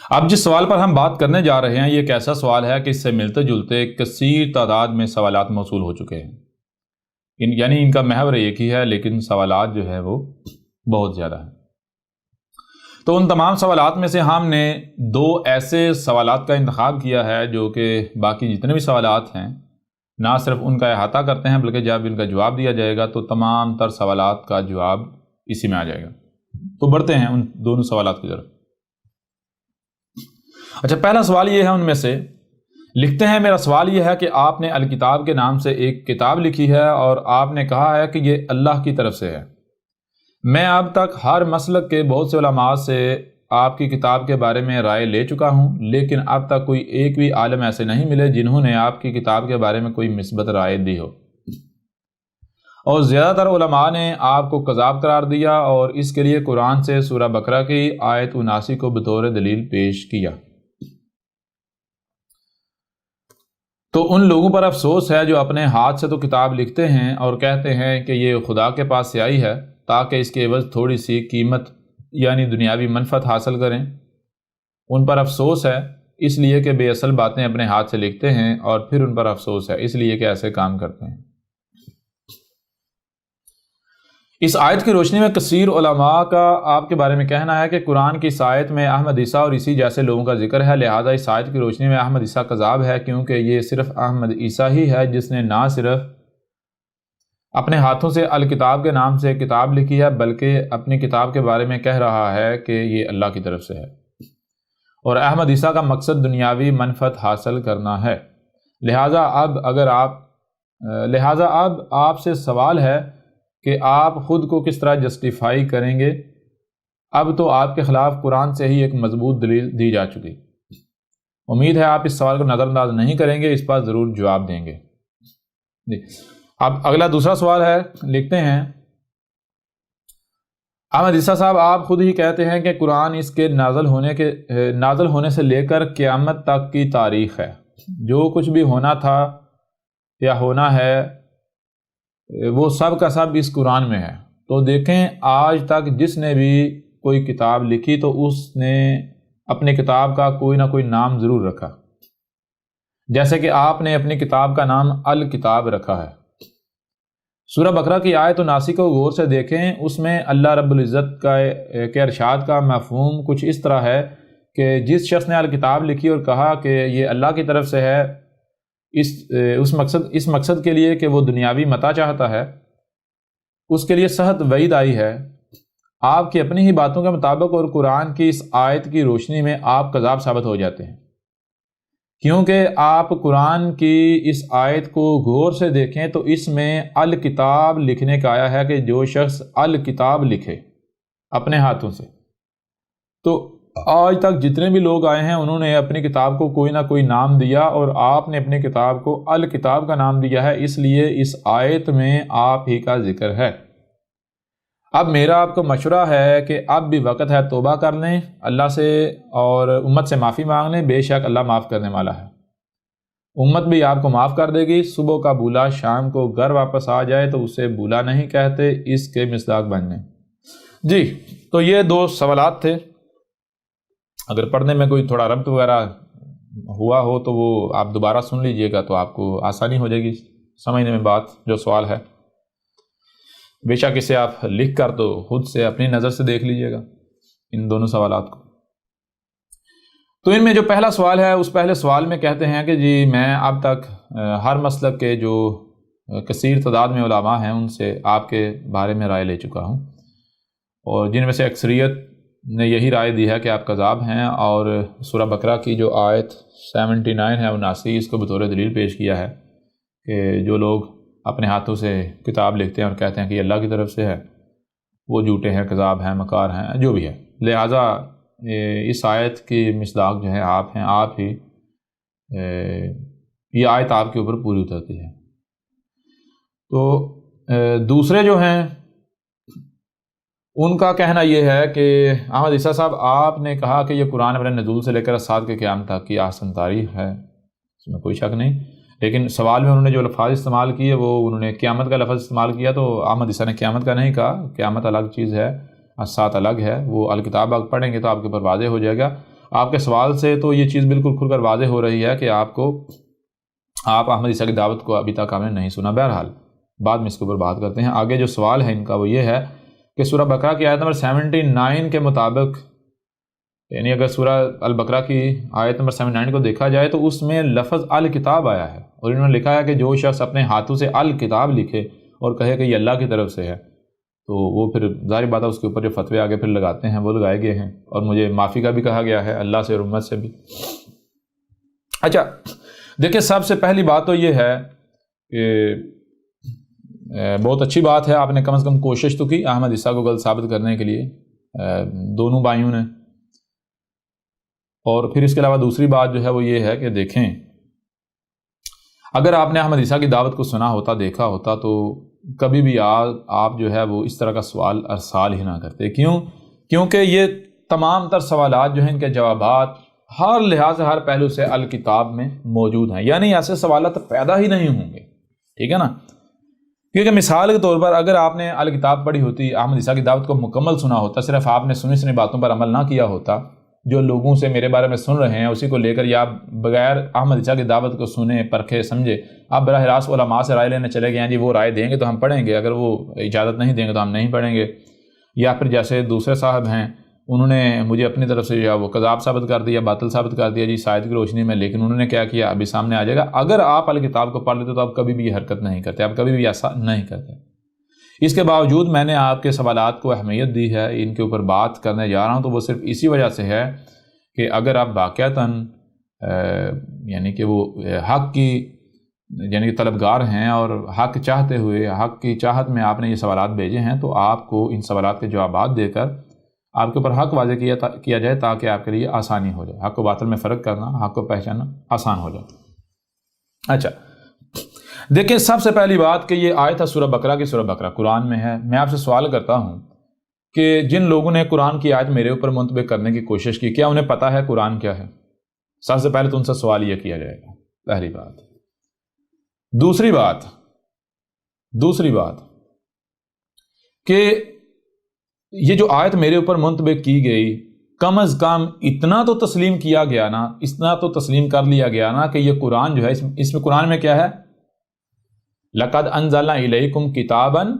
اب جس سوال پر ہم بات کرنے جا رہے ہیں یہ ایک ایسا سوال ہے کہ اس سے ملتے جلتے کثیر تعداد میں سوالات موصول ہو چکے ہیں، یعنی ان کا محور ایک ہی ہے لیکن سوالات جو ہے وہ بہت زیادہ ہیں۔ تو ان تمام سوالات میں سے ہم نے دو ایسے سوالات کا انتخاب کیا ہے جو کہ باقی جتنے بھی سوالات ہیں نہ صرف ان کا احاطہ کرتے ہیں بلکہ جب ان کا جواب دیا جائے گا تو تمام تر سوالات کا جواب اسی میں آ جائے گا۔ تو بڑھتے ہیں ان دونوں سوالات کی طرف۔ اچھا، پہلا سوال یہ ہے ان میں سے، لکھتے ہیں میرا سوال یہ ہے کہ آپ نے الکتاب کے نام سے ایک کتاب لکھی ہے اور آپ نے کہا ہے کہ یہ اللہ کی طرف سے ہے۔ میں اب تک ہر مسلک کے بہت سے علماء سے آپ کی کتاب کے بارے میں رائے لے چکا ہوں، لیکن اب تک کوئی ایک بھی عالم ایسے نہیں ملے جنہوں نے آپ کی کتاب کے بارے میں کوئی مثبت رائے دی ہو، اور زیادہ تر علماء نے آپ کو کذاب قرار دیا اور اس کے لیے قرآن سے سورہ بقرہ کی آیت 79 کو بطور دلیل پیش کیا۔ تو ان لوگوں پر افسوس ہے جو اپنے ہاتھ سے تو کتاب لکھتے ہیں اور کہتے ہیں کہ یہ خدا کے پاس سے آئی ہے تاکہ اس کے عوض تھوڑی سی قیمت یعنی دنیاوی منفعت حاصل کریں۔ ان پر افسوس ہے اس لیے کہ بے اصل باتیں اپنے ہاتھ سے لکھتے ہیں، اور پھر ان پر افسوس ہے اس لیے کہ ایسے کام کرتے ہیں۔ اس آیت کی روشنی میں کثیر علماء کا آپ کے بارے میں کہنا ہے کہ قرآن کی اس آیت میں احمد عیسیٰ اور اسی جیسے لوگوں کا ذکر ہے، لہذا اس آیت کی روشنی میں احمد عیسیٰ کذاب ہے، کیونکہ یہ صرف احمد عیسیٰ ہی ہے جس نے نہ صرف اپنے ہاتھوں سے الکتاب کے نام سے کتاب لکھی ہے بلکہ اپنی کتاب کے بارے میں کہہ رہا ہے کہ یہ اللہ کی طرف سے ہے، اور احمد عیسیٰ کا مقصد دنیاوی منفعت حاصل کرنا ہے۔ لہذا اب آپ سے سوال ہے کہ آپ خود کو کس طرح جسٹیفائی کریں گے۔ اب تو آپ کے خلاف قرآن سے ہی ایک مضبوط دلیل دی جا چکی۔ امید ہے آپ اس سوال کو نظر انداز نہیں کریں گے، اس پر ضرور جواب دیں گے۔ اب اگلا دوسرا سوال ہے، لکھتے ہیں احمد عیسیٰ صاحب، آپ خود ہی کہتے ہیں کہ قرآن اس کے نازل ہونے سے لے کر قیامت تک کی تاریخ ہے، جو کچھ بھی ہونا تھا یا ہونا ہے وہ سب کا سب اس قرآن میں ہے۔ تو دیکھیں آج تک جس نے بھی کوئی کتاب لکھی تو اس نے اپنی کتاب کا کوئی نہ کوئی نام ضرور رکھا، جیسے کہ آپ نے اپنی کتاب کا نام الکتاب رکھا ہے۔ سورہ بقرہ کی آیت 79 کو غور سے دیکھیں، اس میں اللہ رب العزت کے ارشاد کا مفہوم کچھ اس طرح ہے کہ جس شخص نے الکتاب لکھی اور کہا کہ یہ اللہ کی طرف سے ہے، اس مقصد کے لیے کہ وہ دنیاوی متاع چاہتا ہے، اس کے لیے سخت وعید آئی ہے۔ آپ کی اپنی ہی باتوں کے مطابق اور قرآن کی اس آیت کی روشنی میں آپ کذاب ثابت ہو جاتے ہیں، کیونکہ آپ قرآن کی اس آیت کو غور سے دیکھیں تو اس میں الکتاب لکھنے کا آیا ہے کہ جو شخص الکتاب لکھے اپنے ہاتھوں سے۔ تو آج تک جتنے بھی لوگ آئے ہیں انہوں نے اپنی کتاب کو کوئی نہ کوئی نام دیا، اور آپ نے اپنی کتاب کو الکتاب کا نام دیا ہے، اس لیے اس آیت میں آپ ہی کا ذکر ہے۔ اب میرا آپ کو مشورہ ہے کہ اب بھی وقت ہے توبہ کر لیں اللہ سے اور امت سے معافی مانگ لیں، بے شک اللہ معاف کرنے والا ہے۔ امت بھی آپ کو معاف کر دے گی۔ صبح کا بولا شام کو گھر واپس آ جائے تو اسے بولا نہیں کہتے، اس کے مصداق بن جائیں۔ جی، تو یہ دو سوالات تھے۔ اگر پڑھنے میں کوئی تھوڑا ربط وغیرہ ہوا ہو تو وہ آپ دوبارہ سن لیجئے گا تو آپ کو آسانی ہو جائے گی سمجھنے میں بات، جو سوال ہے۔ بے شک اسے آپ لکھ کر تو خود سے اپنی نظر سے دیکھ لیجئے گا ان دونوں سوالات کو۔ تو ان میں جو پہلا سوال ہے اس پہلے سوال میں کہتے ہیں کہ جی میں اب تک ہر مسلک کے جو کثیر تعداد میں علماء ہیں ان سے آپ کے بارے میں رائے لے چکا ہوں، اور جن میں سے اکثریت نے یہی رائے دی ہے کہ آپ کذاب ہیں، اور سورہ بقرہ کی جو آیت 79 ہے 79 اس کو بطور دلیل پیش کیا ہے کہ جو لوگ اپنے ہاتھوں سے کتاب لکھتے ہیں اور کہتے ہیں کہ یہ اللہ کی طرف سے ہے وہ جھوٹے ہیں، کذاب ہیں، مکار ہیں، جو بھی ہے۔ لہٰذا اس آیت کی مصداق جو ہے آپ ہیں، آپ ہی یہ آیت آپ کے اوپر پوری اترتی ہے۔ تو دوسرے جو ہیں ان کا کہنا یہ ہے کہ احمد عیسیٰ صاحب، آپ نے کہا کہ یہ قرآن اپنے نزول سے لے کر اسات کے قیام تک کی احسن تاریخ ہے، اس میں کوئی شک نہیں، لیکن سوال میں انہوں نے جو الفاظ استعمال کیے وہ انہوں نے قیامت کا لفظ استعمال کیا، تو احمد عیسیٰ نے قیامت کا نہیں کہا، قیامت الگ چیز ہے، اسات الگ ہے، وہ الکتاب آپ پڑھیں گے تو آپ کے اوپر واضح ہو جائے گا۔ آپ کے سوال سے تو یہ چیز بالکل کھل کر واضح ہو رہی ہے کہ آپ احمد عیسیٰ کی دعوت کو ابھی تک آپ نے نہیں سنا۔ بہرحال بعد میں اس کے اوپر بات کرتے ہیں۔ آگے جو سوال ہے ان کا وہ یہ ہے کہ سورہ بقرہ کی آیت نمبر 79 کے مطابق، یعنی اگر سورہ البقرہ کی آیت نمبر 79 کو دیکھا جائے تو اس میں لفظ الکتاب آیا ہے، اور انہوں نے لکھا ہے کہ جو شخص اپنے ہاتھوں سے الکتاب لکھے اور کہے کہ یہ اللہ کی طرف سے ہے، تو وہ پھر ظاہر بات ہے اس کے اوپر جو فتوے آگے پھر لگاتے ہیں وہ لگائے گئے ہیں، اور مجھے معافی کا بھی کہا گیا ہے اللہ سے اور امت سے بھی۔ اچھا دیکھیں، سب سے پہلی بات تو یہ ہے کہ بہت اچھی بات ہے، آپ نے کم از کم کوشش تو کی احمد عیسیٰ کو غلط ثابت کرنے کے لیے، دونوں بھائیوں نے۔ اور پھر اس کے علاوہ دوسری بات جو ہے وہ یہ ہے کہ دیکھیں، اگر آپ نے احمد عیسیٰ کی دعوت کو سنا ہوتا، دیکھا ہوتا، تو کبھی بھی آپ جو ہے وہ اس طرح کا سوال ارسال ہی نہ کرتے۔ کیونکہ یہ تمام تر سوالات جو ہیں ان کے جوابات ہر لحاظ سے، ہر پہلو سے الکتاب میں موجود ہیں، یعنی ایسے سوالات پیدا ہی نہیں ہوں گے، ٹھیک ہے نا؟ کیونکہ مثال کے طور پر اگر آپ نے الکتاب پڑھی ہوتی، احمد عیسیٰ کی دعوت کو مکمل سنا ہوتا، صرف آپ نے سنی باتوں پر عمل نہ کیا ہوتا، جو لوگوں سے میرے بارے میں سن رہے ہیں اسی کو لے کر، یا بغیر احمد عیسیٰ کی دعوت کو سنے، پرکھے، سمجھے، آپ براہ راست علماء سے رائے لینے چلے گئے ہیں، جی وہ رائے دیں گے تو ہم پڑھیں گے، اگر وہ اجازت نہیں دیں گے تو ہم نہیں پڑھیں گے۔ یا پھر جیسے دوسرے صاحب ہیں، انہوں نے مجھے اپنی طرف سے جو ہے وہ کذاب ثابت کر دیا، باطل ثابت کر دیا جی شاید کی روشنی میں، لیکن انہوں نے کیا کیا ابھی سامنے آ جائے گا۔ اگر آپ الکتاب کو پڑھ لیتے تو آپ کبھی بھی یہ حرکت نہیں کرتے، آپ کبھی بھی ایسا نہیں کرتے۔ اس کے باوجود میں نے آپ کے سوالات کو اہمیت دی ہے، ان کے اوپر بات کرنے جا رہا ہوں، تو وہ صرف اسی وجہ سے ہے کہ اگر آپ واقعتاً یعنی کہ وہ حق کی یعنی کہ طلبگار ہیں اور حق چاہتے ہوئے، حق کی چاہت میں آپ نے یہ سوالات بھیجے ہیں، تو آپ کو ان سوالات کے جوابات دے کر آپ کے اوپر حق واضح کیا جائے تاکہ آپ کے لیے آسانی ہو جائے، حق و باطل میں فرق کرنا، حق کو پہچاننا آسان ہو جائے۔ اچھا دیکھیں، سب سے پہلی بات کہ یہ آیت ہے سورہ بقرہ کی، سورہ بقرہ قرآن میں ہے۔ میں آپ سے سوال کرتا ہوں کہ جن لوگوں نے قرآن کی آیت میرے اوپر منطبق کرنے کی کوشش کی، کیا انہیں پتہ ہے قرآن کیا ہے؟ سب سے پہلے تو ان سے سوال یہ کیا جائے گا، پہلی بات۔ دوسری بات کہ یہ جو آیت میرے اوپر منطبق کی گئی، کم از کم اتنا تو تسلیم کیا گیا نا، اتنا تو تسلیم کر لیا گیا نا کہ یہ قرآن جو ہے، اس میں قرآن میں کیا ہے؟ لَقَدْ أَنزَلْنَا إِلَيْكُمْ كِتَابًا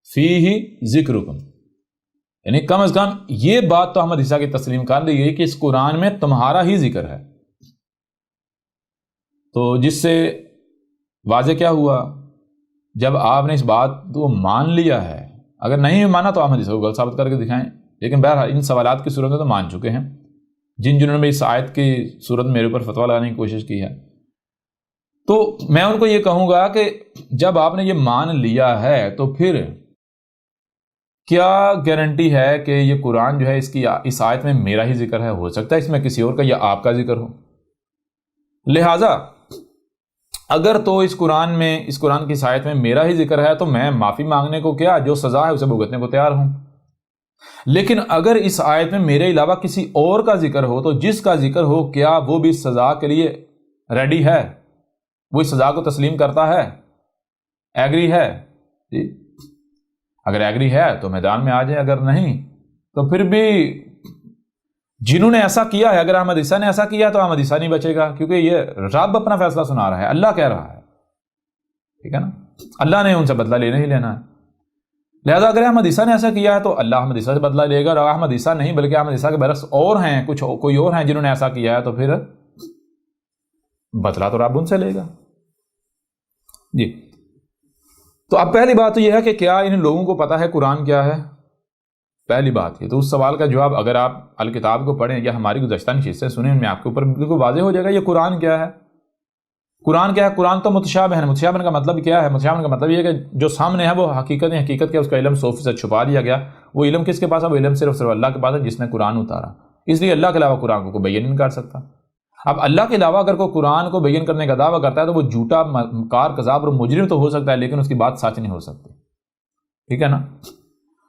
فِيهِ ذِكْرُكُمْ، یعنی کم از کم یہ بات تو احمد عیسیٰ کی تسلیم کر لی گئی کہ اس قرآن میں تمہارا ہی ذکر ہے۔ تو جس سے واضح کیا ہوا، جب آپ نے اس بات کو مان لیا ہے، اگر نہیں مانا تو احمد عیسیٰ کو غلط ثابت کر کے دکھائیں، لیکن بہرحال ان سوالات کی صورت میں تو مان چکے ہیں جنہوں نے اس آیت کی صورت میں میرے اوپر فتویٰ لگانے کی کوشش کی ہے۔ تو میں ان کو یہ کہوں گا کہ جب آپ نے یہ مان لیا ہے تو پھر کیا گارنٹی ہے کہ یہ قرآن جو ہے اس آیت میں میرا ہی ذکر ہے؟ ہو سکتا ہے اس میں کسی اور کا یا آپ کا ذکر ہو۔ لہٰذا اگر تو اس قرآن کی اس آیت میں میرا ہی ذکر ہے تو میں معافی مانگنے کو کیا، جو سزا ہے اسے بھگتنے کو تیار ہوں۔ لیکن اگر اس آیت میں میرے علاوہ کسی اور کا ذکر ہو تو جس کا ذکر ہو، کیا وہ بھی سزا کے لیے ریڈی ہے؟ وہ اس سزا کو تسلیم کرتا ہے، ایگری ہے؟ جی اگر ایگری ہے تو میدان میں آ جائے، اگر نہیں تو پھر بھی جنہوں نے ایسا کیا ہے، اگر احمد عیسیٰ نے ایسا کیا تو احمد عیسیٰ نہیں بچے گا، کیونکہ یہ رب اپنا فیصلہ سنا رہا ہے، اللہ کہہ رہا ہے، ٹھیک ہے نا؟ اللہ نے ان سے بدلہ لینا ہی لینا ہے۔ لہذا اگر احمد عیسیٰ نے ایسا کیا ہے تو اللہ احمد عیسیٰ سے بدلہ لے گا، اور احمد عیسیٰ نہیں بلکہ احمد عیسیٰ کے برعکس اور ہیں، کوئی اور ہیں جنہوں نے ایسا کیا ہے، تو پھر بدلہ تو رب ان سے لے گا۔ جی تو اب پہلی بات تو یہ ہے کہ کیا ان لوگوں کو پتا ہے قرآن کیا ہے؟ پہلی بات یہ تو اس سوال کا جواب اگر آپ الکتاب کو پڑھیں یا ہماری گزشتہ نشستیں سنیں، ان میں آپ کے اوپر بالکل واضح ہو جائے گا یہ قرآن کیا ہے۔ قرآن کیا ہے؟ قرآن تو متشابہ ہے۔ متشابہ کا مطلب کیا ہے؟ متشابہ کا مطلب یہ ہے کہ جو سامنے ہے وہ حقیقت کے اس کا علم 100% چھپا دیا گیا۔ وہ علم کس کے پاس ہے؟ وہ علم صرف اللہ کے پاس ہے جس نے قرآن اتارا، اس لیے اللہ کے علاوہ قرآن کو کوئی بیان نہیں کر سکتا۔ اب اللہ کے علاوہ اگر کوئی قرآن کو بیان کرنے کا دعویٰ کرتا ہے تو وہ جھوٹا، مکار، کذاب اور مجرم تو ہو سکتا ہے، لیکن اس کی بات سچ نہیں ہو سکتی، ٹھیک ہے نا؟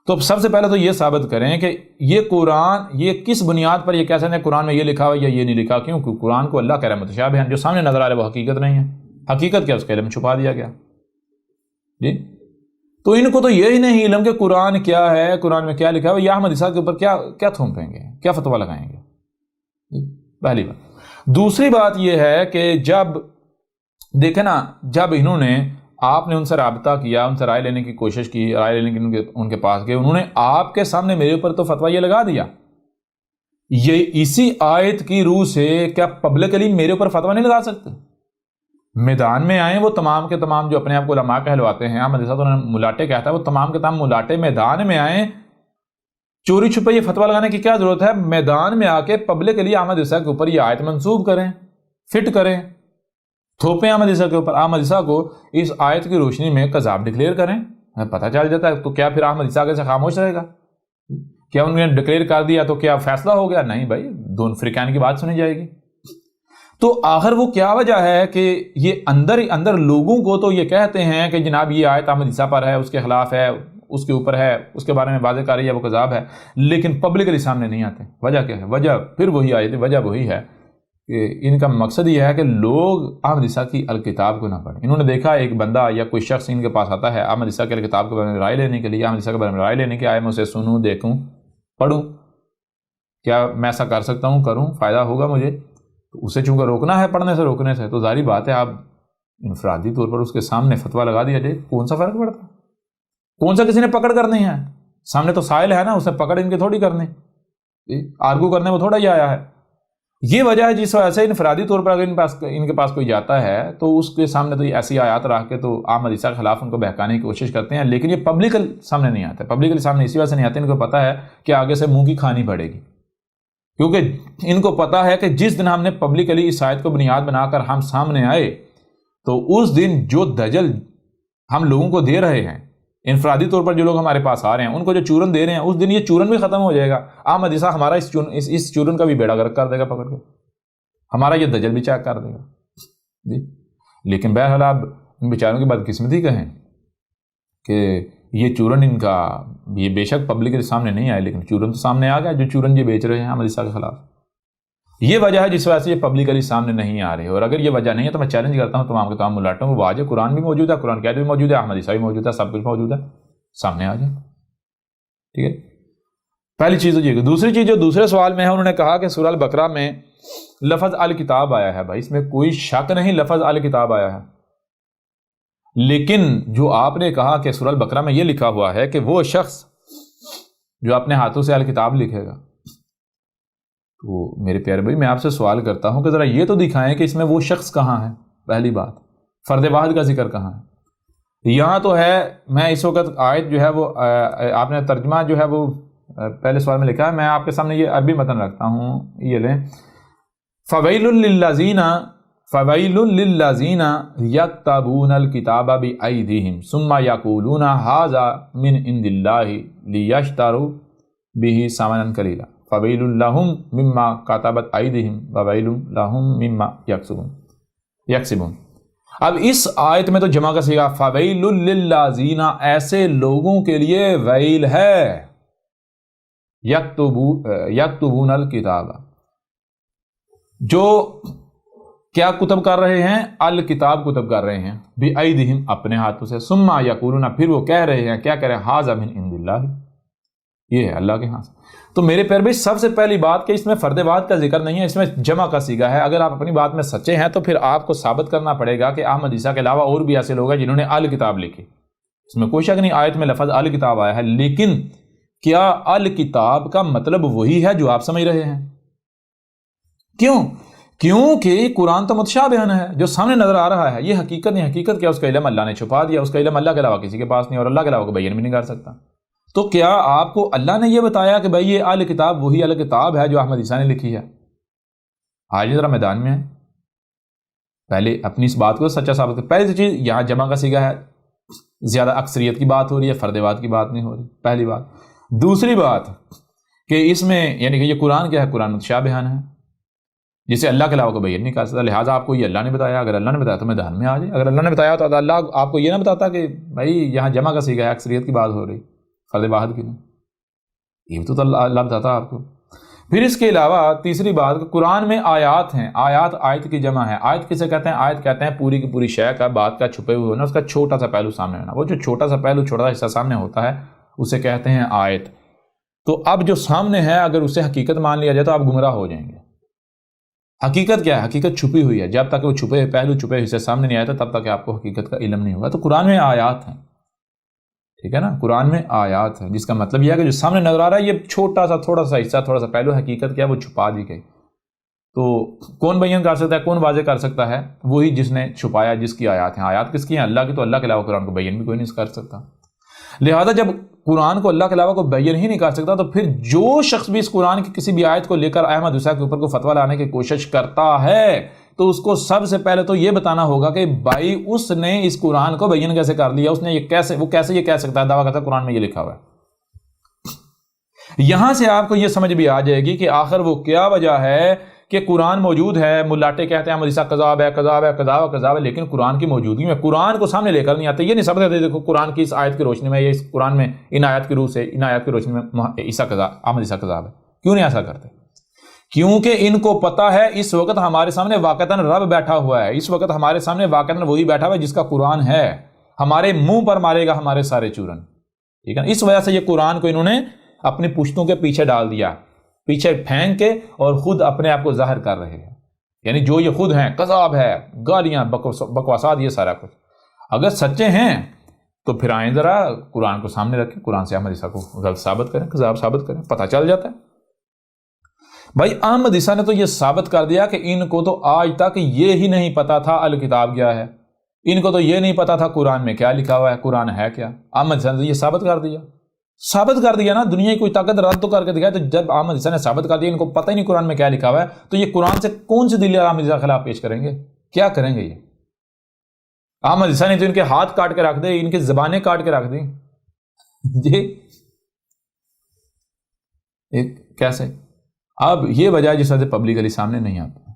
تو سب سے پہلے تو یہ ثابت کریں کہ یہ قرآن، یہ کس بنیاد پر یہ کہہ سکتے ہیں قرآن میں یہ لکھا ہوا یا یہ نہیں لکھا؟ کیوں؟ کہ قرآن کو اللہ کہہ رہا ہے متشابہ ہے، جو سامنے نظر آ رہا ہے وہ حقیقت نہیں ہے۔ حقیقت کیا؟ اس کا علم چھپا دیا گیا۔ جی تو ان کو تو یہی نہیں علم کہ قرآن کیا ہے، قرآن میں کیا لکھا ہے، یا احمد عیسیٰ کے اوپر کیا تھوپیں گے، کیا فتویٰ لگائیں گے؟ پہلی بات۔ دوسری بات یہ ہے کہ جب دیکھیں نا، جب انہوں نے آپ نے ان سے رابطہ کیا، ان سے رائے لینے کی کوشش کی، رائے لینے کی ان کے پاس گئے، انہوں نے آپ کے سامنے میرے اوپر تو فتویٰ یہ لگا دیا، یہ اسی آیت کی روح سے کیا پبلکلی میرے اوپر فتویٰ نہیں لگا سکتے؟ میدان میں آئیں وہ تمام کے تمام جو اپنے آپ کو علماء کہلواتے ہیں، احمد صاحب انہوں نے ملاٹے کہتا ہے، وہ تمام کے تمام ملاٹے میدان میں آئیں، چوری چھپے یہ فتویٰ لگانے کی کیا ضرورت ہے؟ میدان میں آ کے پبلکلی احمد عیسیٰ کے اوپر یہ آیت منسوب کریں، فٹ کریں، تھوپیں احمد عیسیٰ کے اوپر، احمد عیسیٰ کو اس آیت کی روشنی میں قذاب ڈکلیئر کریں، پتہ چل جاتا ہے۔ تو کیا پھر احمد عیسیٰ سے خاموش رہے گا؟ کیا انہوں نے ڈکلیئر کر دیا تو کیا فیصلہ ہو گیا؟ نہیں بھائی، دونوں فریقین کی بات سنی جائے گی۔ تو آخر وہ کیا وجہ ہے کہ یہ اندر ہی اندر لوگوں کو تو یہ کہتے ہیں کہ جناب یہ آیت احمد عیسیٰ پر ہے، اس کے خلاف ہے، اس کے اوپر ہے، اس کے بارے میں واضح کر رہی ہے وہ قذاب ہے، لیکن پبلکلی سامنے نہیں آتے۔ وجہ کیا ہے؟ وجہ پھر وہی آئی تھی، وجہ وہی ہے کہ ان کا مقصد یہ ہے کہ لوگ احمد عیسیٰ کی الکتاب کو نہ پڑھیں۔ انہوں نے دیکھا ایک بندہ یا کوئی شخص ان کے پاس آتا ہے احمد عیسیٰ کی الکتاب کے بارے میں رائے لینے کے لیے، احمد عیسیٰ کے بارے میں رائے لینے کے آئے، میں اسے سنوں، دیکھوں، پڑھوں، کیا میں ایسا کر سکتا ہوں، کروں، فائدہ ہوگا مجھے؟ تو اسے چونکہ روکنا ہے پڑھنے سے، روکنے سے، تو ظاہری بات ہے آپ انفرادی طور پر اس کے سامنے فتویٰ لگا دیا جائے، کون سا فرق پڑتا ہے؟ کون سا کسی نے پکڑ کرنی ہے؟ سامنے تو سائل ہے نا، اسے پکڑ ان کے تھوڑی کرنے، آرگو کرنے وہ تھوڑا ہی آیا ہے۔ یہ وجہ ہے جس وجہ سے انفرادی طور پر اگر ان کے پاس کوئی جاتا ہے تو اس کے سامنے تو یہ ایسی آیات رکھ کے تو احمد عیسیٰ کے خلاف ان کو بہکانے کی کوشش کرتے ہیں، لیکن یہ پبلکل سامنے نہیں آتے۔ پبلکل سامنے اسی وجہ سے نہیں آتے، ان کو پتہ ہے کہ آگے سے منہ کی کھانی پڑے گی، کیونکہ ان کو پتہ ہے کہ جس دن ہم نے پبلکلی اس آیت کو بنیاد بنا کر ہم سامنے آئے تو اس دن جو دجل ہم لوگوں کو دے رہے ہیں، انفرادی طور پر جو لوگ ہمارے پاس آ رہے ہیں ان کو جو چورن دے رہے ہیں، اس دن یہ چورن بھی ختم ہو جائے گا۔ احمد عیسیٰ ہمارا اس چورن کا بھی بیڑا غرق کر دے گا، پکڑ کے ہمارا یہ دجل بھی چیک کر دے گا جی۔ لیکن بہرحال آپ ان بیچاروں کی بدقسمتی کہیں کہ یہ چورن ان کا یہ بے شک پبلک کے سامنے نہیں آئے، لیکن چورن تو سامنے آ گیا، جو چورن یہ بیچ رہے ہیں احمد عیسیٰ کے خلاف۔ یہ وجہ ہے جس وجہ سے یہ پبلکلی سامنے نہیں آ رہے، اور اگر یہ وجہ نہیں ہے تو میں چیلنج کرتا ہوں تمام کے تمام ملاٹوں کو، وہ آ جائے، قرآن بھی موجود ہے، قرآن کی آیت بھی موجود ہے، احمد عیسیٰ بھی موجود ہے، سب کچھ موجود ہے، سامنے آ جائے، ٹھیک ہے۔ پہلی چیز یہ۔ دوسری چیز جو دوسرے سوال میں ہے، انہوں نے کہا کہ سورہ البقرہ میں لفظ الکتاب آیا ہے، بھائی اس میں کوئی شک نہیں، لفظ الکتاب آیا ہے، لیکن جو آپ نے کہا کہ سورہ البقرہ میں یہ لکھا ہوا ہے کہ وہ شخص جو اپنے ہاتھوں سے الکتاب لکھے گا، تو میرے پیارے بھائی میں آپ سے سوال کرتا ہوں کہ ذرا یہ تو دکھائیں کہ اس میں وہ شخص کہاں ہے؟ پہلی بات، فرد واحد کا ذکر کہاں ہے؟ یہاں تو ہے، میں اس وقت آیت جو ہے وہ آپ نے ترجمہ جو ہے وہ پہلے سوال میں لکھا ہے، میں آپ کے سامنے یہ عربی متن رکھتا ہوں، یہ لیں، فویل للذین یکتبون الکتاب بایدیہم ثم یقولون ھذا من عند اللہ لیشتروا بہ ثمنا قلیلا فویل لہم مما کتبت ایدیہم وویل لہم مما یکسبون۔ اب اس آیت میں تو جمع کا صیغہ فویل للذین، ایسے لوگوں کے لیے ویل ہے، یکتبون الکتاب، جو کیا کتب کر رہے ہیں؟ الکتاب کتب کر رہے ہیں، بایدیہم اپنے ہاتھوں سے، ثم یقولون پھر وہ کہہ رہے ہیں، کیا کہہ رہے ہیں؟ ھذا من عند اللہ، یہ ہے اللہ کے ہاں سے۔ تو میرے پیارے بھائی سب سے پہلی بات کہ اس میں فرد واحد کا ذکر نہیں ہے، اس میں جمع کا صیغہ ہے۔ اگر آپ اپنی بات میں سچے ہیں تو پھر آپ کو ثابت کرنا پڑے گا کہ احمد عیسیٰ کے علاوہ اور بھی ایسے لوگ ہیں جنہوں نے الکتاب لکھی، اس میں کوئی شک نہیں، آیت میں لفظ الکتاب آیا ہے، لیکن کیا الکتاب کا مطلب وہی ہے جو آپ سمجھ رہے ہیں؟ کیونکہ قرآن تو متشابہن ہے، جو سامنے نظر آ رہا ہے یہ حقیقت نہیں، حقیقت کیا؟ اس کا علم اللہ نے چھپا دیا، اس کا علم اللہ کے علاوہ کسی کے پاس نہیں، اور اللہ کے علاوہ کو بیان بھی نہیں کر سکتا۔ تو کیا آپ کو اللہ نے یہ بتایا کہ بھائی یہ الکتاب وہی الکتاب ہے جو احمد عیسیٰ نے لکھی ہے؟ آج ذرا میدان میں ہے، پہلے اپنی اس بات کو سچا ثابت کر۔ پہلی چیز یہاں جمع کا صیغہ ہے، زیادہ اکثریت کی بات ہو رہی ہے، فرد واحد کی بات نہیں ہو رہی، پہلی بات۔ دوسری بات کہ اس میں یعنی کہ یہ قرآن کیا ہے؟ قرآن متشابہن ہے، جسے اللہ کے علاوہ کو بیان نہیں کر سکتا، لہٰذا آپ کو یہ اللہ نے بتایا، اگر اللہ نے بتایا تو میدان میں آ جائے، اگر اللہ نے بتایا تو اللہ آپ کو یہ نہ بتاتا کہ بھائی یہاں جمع کا صیغہ ہے، اکثریت کی بات ہو رہی، فرد واحد کی نہیں، یہ تو اللہ بتاتا آپ کو۔ پھر اس کے علاوہ تیسری بات کہ قرآن میں آیات ہیں، آیت کی جمع ہے۔ آیت کسے کہتے ہیں؟ آیت کہتے ہیں پوری کی پوری شے کا، بات کا چھپے ہوئے ہونا، اس کا چھوٹا سا پہلو سامنے ہونا، وہ جو چھوٹا سا پہلو، چھوٹا سا حصہ سامنے ہوتا ہے اسے کہتے ہیں آیت۔ تو اب جو سامنے ہے اگر اسے حقیقت مان لیا جائے تو آپ گمراہ ہو جائیں گے، حقیقت کیا ہے؟ حقیقت چھپی ہوئی ہے. جب تک وہ چھپے پہلو چھپے حصے سامنے نہیں آیا تھا تب تک آپ کو حقیقت کا علم نہیں ہوگا. تو قرآن میں آیات ہیں, ٹھیک ہے نا, قرآن میں آیات ہیں, جس کا مطلب یہ ہے کہ جو سامنے نظر آ رہا ہے یہ چھوٹا سا تھوڑا سا حصہ تھوڑا سا پہلو, حقیقت کیا ہے وہ چھپا دی گئی. تو کون بیان کر سکتا ہے, کون واضح کر سکتا ہے؟ وہی جس نے چھپایا, جس کی آیات ہیں. آیات کس کی ہیں؟ اللہ کی. تو اللہ کے علاوہ قرآن کو بیان بھی کوئی نہیں کر سکتا. لہذا جب قرآن کو اللہ کے علاوہ کوئی بیان ہی نہیں کر سکتا تو پھر جو شخص بھی اس قرآن کی کسی بھی آیت کو لے کر احمد عیسیٰ کے اوپر کو فتویٰ لانے کی کوشش کرتا ہے تو اس کو سب سے پہلے تو یہ بتانا ہوگا کہ بھائی اس نے اس قرآن کو بیان کیسے کر دیا, اس نے یہ کیسے, وہ کیسے یہ کہہ سکتا ہے, دعویٰ کرتا ہے قرآن میں یہ لکھا ہوا ہے. یہاں سے آپ کو یہ سمجھ بھی آ جائے گی کہ آخر وہ کیا وجہ ہے کہ قرآن موجود ہے, ملاٹے کہتے ہیں احمد عیسیٰ کذاب ہے, کذاب ہے, کذاب ہے, کذاب ہے, لیکن قرآن کی موجودگی میں قرآن کو سامنے لے کر نہیں آتے. یہ نہیں سمجھ دیتے دیکھو قرآن کی اس آیت کی روشنی میں, یہ اس قرآن میں ان آیات کی روح سے, ان آیات کی روشنی میں عیسیٰ کذاب, احمد عیسیٰ کذاب ہے. کیوں نہیں ایسا کرتے؟ کیونکہ ان کو پتا ہے اس وقت ہمارے سامنے واقعتاً رب بیٹھا ہوا ہے, اس وقت ہمارے سامنے واقعتاً وہی بیٹھا ہوا ہے جس کا قرآن ہے. ہمارے منہ پر مارے گا ہمارے سارے چورن, ٹھیک ہے. اس وجہ سے یہ قرآن کو انہوں نے اپنی پشتوں کے پیچھے ڈال دیا, پیچھے پھینک کے, اور خود اپنے آپ کو ظاہر کر رہے ہیں. یعنی جو یہ خود ہیں کذاب ہے, گالیاں, بکواسات, یہ سارا کچھ. اگر سچے ہیں تو پھر آئیں ذرا قرآن کو سامنے رکھیں, قرآن سے احمد عیسیٰ کو غلط ثابت کریں, کذاب ثابت کریں, پتہ چل جاتا ہے. بھائی احمد عیسیٰ نے تو یہ ثابت کر دیا کہ ان کو تو آج تک یہ ہی نہیں پتا تھا الکتاب کیا ہے, ان کو تو یہ نہیں پتا تھا قرآن میں کیا لکھا ہوا ہے, قرآن ہے کیا. احمد عیسیٰ نے یہ ثابت کر دیا نا. دنیا کی کوئی طاقت رد تو کر کے دکھایا. تو جب احمد عیسیٰ نے ثابت کر دیا ان کو پتہ ہی نہیں قرآن میں کیا لکھا ہوا ہے, تو یہ قرآن سے کون سی دلیل احمد عیسیٰ کے خلاف پیش کریں گے؟ کیا کریں گے یہ؟ احمد عیسیٰ نے تو ان کے ہاتھ کاٹ کے رکھ دے, ان کی زبانیں کاٹ کے رکھ دیں. جی کیسے؟ اب یہ وجہ جس وجہ سے پبلکلی سامنے نہیں آتا.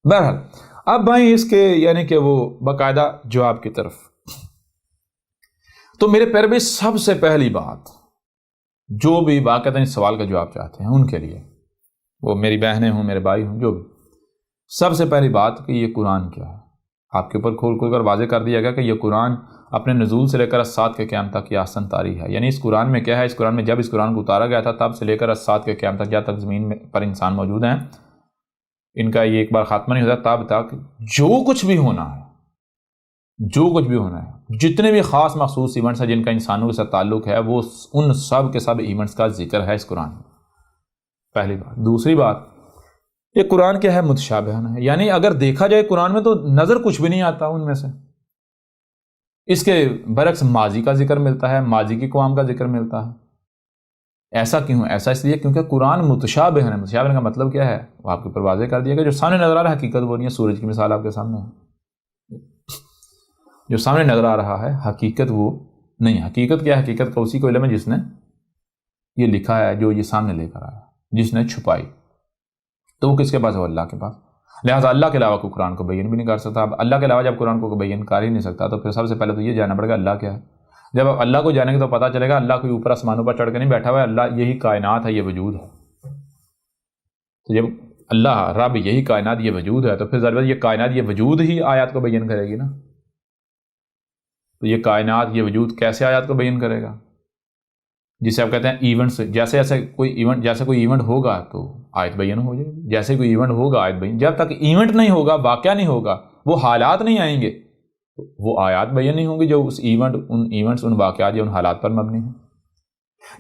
بہرحال اب بھائی اس کے یعنی کہ وہ باقاعدہ جواب کی طرف. تو میرے پیارے بھائی سب سے پہلی بات, جو بھی باقاعدہ اس سوال کا جواب چاہتے ہیں ان کے لیے, وہ میری بہنیں ہوں, میرے بھائی ہوں, جو بھی, سب سے پہلی بات کہ یہ قرآن کیا ہے. آپ کے اوپر کھول کر واضح کر دیا گیا کہ یہ قرآن اپنے نزول سے لے کر الساعۃ کے قیام تک کی آسن تاریخ ہے. یعنی اس قرآن میں کیا ہے؟ اس قرآن میں جب اس قرآن کو اتارا گیا تھا تب سے لے کر الساعۃ کے قیام تک, جب تک زمین پر انسان موجود ہیں, ان کا یہ ایک بار خاتمہ نہیں ہوتا تب تک جو کچھ بھی ہونا ہے, جتنے بھی خاص مخصوص ایونٹس ہیں جن کا انسانوں کے ساتھ تعلق ہے, وہ ان سب کے سب ایونٹس کا ذکر ہے اس قرآن میں. پہلی بات. دوسری بات, یہ قرآن کیا ہے؟ متشابہن ہے. یعنی اگر دیکھا جائے قرآن میں تو نظر کچھ بھی نہیں آتا ان میں سے. اس کے برعکس ماضی کا ذکر ملتا ہے, ماضی کی اقوام کا ذکر ملتا ہے. ایسا کیوں؟ ایسا اس لیے کیونکہ قرآن متشابہن ہے. متشابہن کا مطلب کیا ہے؟ وہ آپ کے اوپر واضح کر دیا کہ جو سامنے نظر آ رہا ہے حقیقت وہ نہیں ہے. سورج کی مثال آپ کے سامنے ہے, جو سامنے نظر آ رہا ہے حقیقت وہ نہیں. حقیقت کیا ہے؟ حقیقت کا اسی کو علم ہے جس نے یہ لکھا ہے, جو یہ سامنے لے کر آیا, جس نے چھپائی. تو وہ کس کے پاس ہے؟ اللہ کے پاس. لہٰذا اللہ کے علاوہ کو قرآن کو بیان بھی نہیں کر سکتا. اب اللہ کے علاوہ جب قرآن کو بیان کر ہی نہیں سکتا تو پھر سب سے پہلے تو یہ جاننا پڑے گا اللہ کیا ہے. جب آپ اللہ کو جانیں گے تو پتہ چلے گا اللہ کوئی اوپر آسمانوں پر چڑھ کے نہیں بیٹھا ہوا ہے, اللہ یہی کائنات ہے, یہ وجود ہے. تو جب اللہ رب یہی کائنات یہ وجود ہے تو پھر ضرورت یہ کائنات یہ وجود ہی آیات کو بیان کرے گی نا. تو یہ کائنات یہ وجود کیسے آیات کو بیان کرے گا؟ جسے آپ کہتے ہیں ایونٹس. جیسے کوئی ایونٹ ہوگا تو آیت بیان ہو جائے گی. جیسے کوئی ایونٹ ہوگا آیت بیان. جب تک ایونٹ نہیں ہوگا, واقعہ نہیں ہوگا, وہ حالات نہیں آئیں گے, وہ آیات بیان نہیں ہوں گی جو اس ان ایونٹس, ان واقعات یا ان حالات پر مبنی ہیں.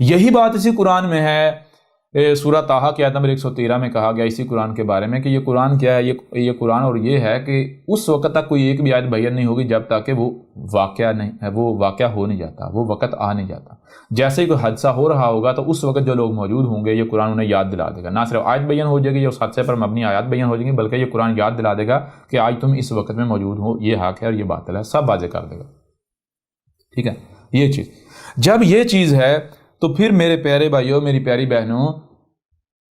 یہی بات اسی قرآن میں ہے. سورہ طٰہٰ کی آیت نمبر 113 میں کہا گیا اسی قرآن کے بارے میں کہ یہ قرآن کیا ہے؟ یہ قرآن اور یہ ہے کہ اس وقت تک کوئی ایک بھی آیت بیان نہیں ہوگی جب تک کہ وہ واقعہ نہیں ہے, وہ واقعہ ہو نہیں جاتا, وہ وقت آ نہیں جاتا. جیسے ہی کوئی حادثہ ہو رہا ہوگا تو اس وقت جو لوگ موجود ہوں گے یہ قرآن انہیں یاد دلا دے گا. نہ صرف آیت بیان ہو جائے گی یا اس حادثے پر مبنی آیات بیان ہو جائیں گی, بلکہ یہ قرآن یاد دلا دے گا کہ آج تم اس وقت میں موجود ہو, یہ حق ہے اور یہ باطل ہے, سب واضح کر دے گا. ٹھیک ہے, یہ چیز. جب یہ چیز ہے تو پھر میرے پیارے بھائیوں, میری پیاری بہنوں,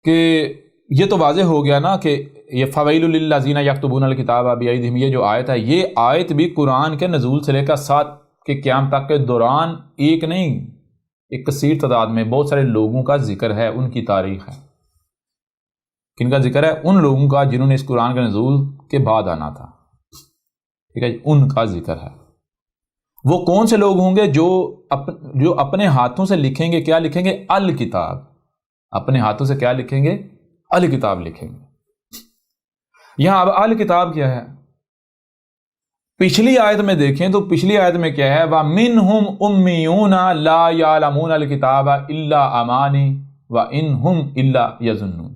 کہ یہ تو واضح ہو گیا نا کہ یہ فویل للذین یکتبون الکتاب بایدیہم, یہ جو آیت ہے یہ آیت بھی قرآن کے نزول سے لے کر ساتھ کے قیام تک کے دوران ایک نہیں, ایک کثیر تعداد میں بہت سارے لوگوں کا ذکر ہے, ان کی تاریخ ہے. کن کا ذکر ہے؟ ان لوگوں کا جنہوں نے اس قرآن کے نزول کے بعد آنا تھا. ٹھیک ہے, ان کا ذکر ہے. وہ کون سے لوگ ہوں گے؟ جو اپنے ہاتھوں سے لکھیں گے. کیا لکھیں گے؟ الکتاب. اپنے ہاتھوں سے کیا لکھیں گے؟ الکتاب لکھیں گے. یہاں اب اہل کتاب کیا ہے؟ پچھلی آیت میں دیکھیں تو پچھلی آیت میں کیا ہے؟ وَمِنْهُمْ أُمِّيُّونَ لَا يَعْلَمُونَ الْكِتَابَ إِلَّا أَمَانِي وَإِنْهُمْ إِلَّا يَظُنُّونَ۔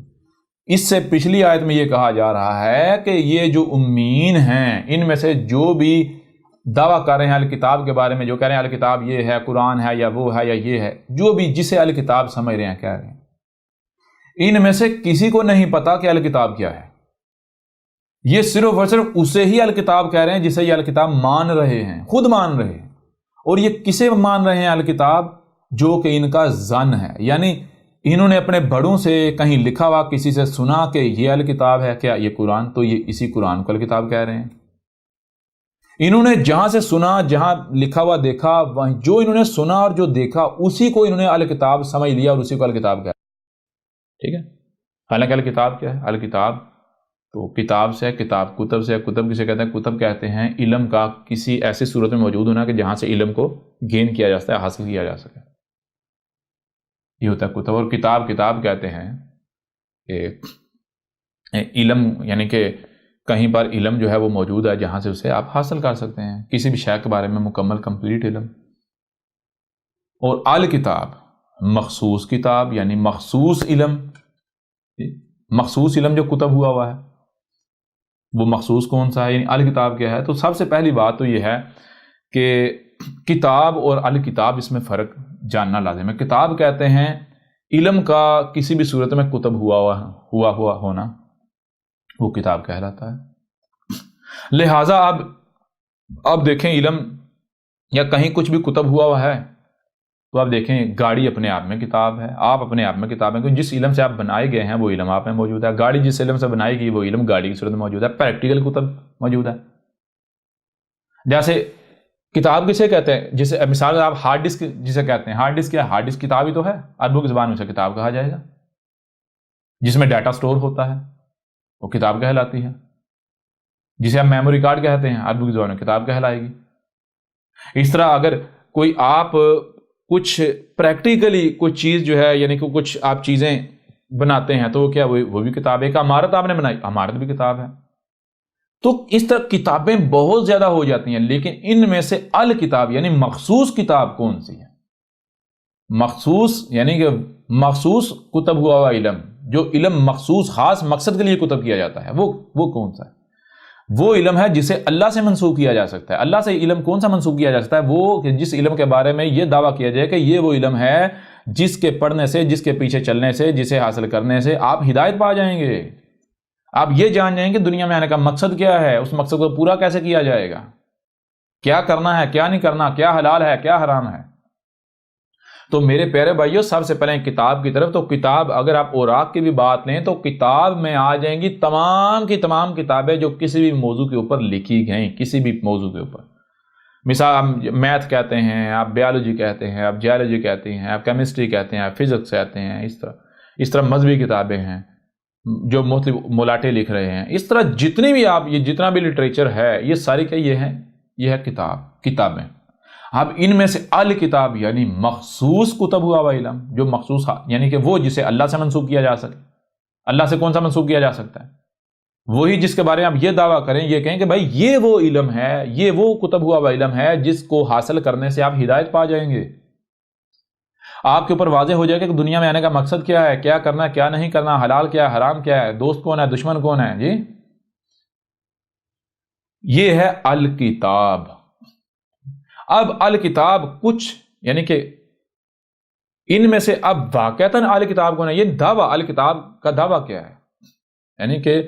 اس سے پچھلی آیت میں یہ کہا جا رہا ہے کہ یہ جو امیین ہیں، ان میں سے جو بھی دعویٰ کر رہے ہیں اہل کتاب کے بارے میں، جو کہہ رہے ہیں اہل کتاب یہ ہے، قرآن ہے یا وہ ہے یا یہ ہے، جو بھی جسے اہل کتاب سمجھ رہے ہیں کہہ رہے ہیں، ان میں سے کسی کو نہیں پتا کہ اہل کتاب کیا ہے۔ یہ صرف اور صرف اسے ہی اہل کتاب کہہ رہے ہیں جسے یہ اہل کتاب مان رہے ہیں، خود مان رہے ہیں۔ اور یہ کسے مان رہے ہیں اہل کتاب؟ جو کہ ان کا ظن ہے، یعنی انہوں نے اپنے بڑوں سے کہیں لکھا ہوا کسی سے سنا کہ یہ اہل کتاب ہے، کیا یہ قرآن، تو یہ اسی قرآن کو اہل کتاب کہہ رہے ہیں۔ انہوں نے جہاں سے سنا، جہاں لکھا ہوا دیکھا، جو انہوں نے سنا اور جو دیکھا اسی کو انہوں نے اہل کتاب سمجھ لیا اور اسی کو اہل کتاب کہا۔ ٹھیک ہے؟ حالانکہ اہل کتاب کیا ہے؟ اہل کتاب تو کتاب سے، کتاب کتب سے، کتب کسے کہتے ہیں؟ کتب کہتے ہیں علم کا کسی ایسی صورت میں موجود ہونا کہ جہاں سے علم کو گین کیا جا سکتا ہے، حاصل کیا جا سکے، یہ ہوتا ہے کتب۔ اور کتاب کہتے ہیں کہ علم، یعنی کہ کہیں پر علم جو ہے وہ موجود ہے جہاں سے اسے آپ حاصل کر سکتے ہیں، کسی بھی شے کے بارے میں مکمل کمپلیٹ علم۔ اور اہل کتاب مخصوص کتاب، یعنی مخصوص علم، مخصوص علم جو کتب ہوا ہے وہ مخصوص کون سا ہے؟ یعنی اہل کتاب کیا ہے؟ تو سب سے پہلی بات تو یہ ہے کہ کتاب اور اہل کتاب اس میں فرق جاننا لازم ہے۔ کتاب کہتے ہیں علم کا کسی بھی صورت میں کتب ہوا ہونا، وہ کتاب کہلاتا ہے۔ لہٰذا اب دیکھیں علم یا کہیں کچھ بھی کتب ہوا ہے تو آپ دیکھیں گاڑی اپنے آپ میں کتاب ہے، آپ اپنے آپ میں کتاب ہے، کیونکہ جس علم سے آپ بنائے گئے ہیں وہ علم آپ میں موجود ہے۔ گاڑی جس علم سے بنائی گئی وہ علم گاڑی کی صورت میں موجود ہے، پریکٹیکل کتب موجود ہے۔ جیسے کتاب کسے کہتے ہیں؟ جسے مثال آپ ہارڈ ڈسک جسے کہتے ہیں، ہارڈ ڈسک کیا ہے؟ ہارڈ ڈسک کتاب ہی تو ہے، عربوں کی زبان میں سے کتاب کہا جائے گا۔ جس میں ڈیٹا سٹور ہوتا ہے وہ کتاب کہلاتی ہے۔ جسے آپ میموری کارڈ کہتے ہیں، عربوں کی زبان میں کتاب کہلائے گی۔ اس طرح اگر کوئی آپ کچھ پریکٹیکلی کچھ چیز جو ہے، یعنی کہ کچھ آپ چیزیں بناتے ہیں تو کیا وہ بھی کتاب ہے۔ ایک عمارت آپ نے بنائی، عمارت بھی کتاب ہے۔ تو اس طرح کتابیں بہت زیادہ ہو جاتی ہیں، لیکن ان میں سے الکتاب یعنی مخصوص کتاب کون سی ہے؟ مخصوص یعنی کہ مخصوص کتب ہوا علم، جو علم مخصوص خاص مقصد کے لیے کتب کیا جاتا ہے، وہ کون سا ہے؟ وہ علم ہے جسے اللہ سے منسوب کیا جا سکتا ہے۔ اللہ سے علم کون سا منسوب کیا جا سکتا ہے؟ وہ کہ جس علم کے بارے میں یہ دعویٰ کیا جائے کہ یہ وہ علم ہے جس کے پڑھنے سے، جس کے پیچھے چلنے سے، جسے حاصل کرنے سے آپ ہدایت پا جائیں گے، آپ یہ جان جائیں گے دنیا میں آنے کا مقصد کیا ہے، اس مقصد کو پورا کیسے کیا جائے گا، کیا کرنا ہے، کیا نہیں کرنا، کیا حلال ہے، کیا حرام ہے۔ تو میرے پیارے بھائیوں، سب سے پہلے کتاب کی طرف، تو کتاب اگر آپ اوراق کی بھی بات لیں تو کتاب میں آ جائیں گی تمام کی تمام کتابیں جو کسی بھی موضوع کے اوپر لکھی گئیں، کسی بھی موضوع کے اوپر۔ مثال آپ میتھ کہتے ہیں، آپ بیالوجی کہتے ہیں، آپ جیولوجی کہتے ہیں، آپ کیمسٹری کہتے ہیں، آپ فزکس کہتے ہیں، اس طرح مذہبی کتابیں ہیں جو مختلف ملاٹے لکھ رہے ہیں، اس طرح جتنی بھی آپ یہ جتنا بھی لٹریچر ہے یہ ساری کہ یہ ہے کتابیں۔ اب ان میں سے الکتاب یعنی مخصوص کتب ہوا علم، جو مخصوص یعنی کہ وہ جسے اللہ سے منسوب کیا جا سکے۔ اللہ سے کون سا منسوب کیا جا سکتا ہے؟ وہی جس کے بارے میں آپ یہ دعویٰ کریں، یہ کہیں کہ بھائی یہ وہ علم ہے، یہ وہ کتب ہوا علم ہے جس کو حاصل کرنے سے آپ ہدایت پا جائیں گے۔ آپ کے اوپر واضح ہو جائے گا کہ دنیا میں آنے کا مقصد کیا ہے، کیا کرنا ہے، کیا نہیں کرنا، حلال کیا ہے، حرام کیا ہے، دوست کون ہے، دشمن کون ہے۔ جی یہ ہے الکتاب۔ اب الکتاب کچھ یعنی کہ ان میں سے اب واقعتاً الکتاب کون ہے، یہ دعویٰ الکتاب کا دعویٰ کیا ہے، یعنی کہ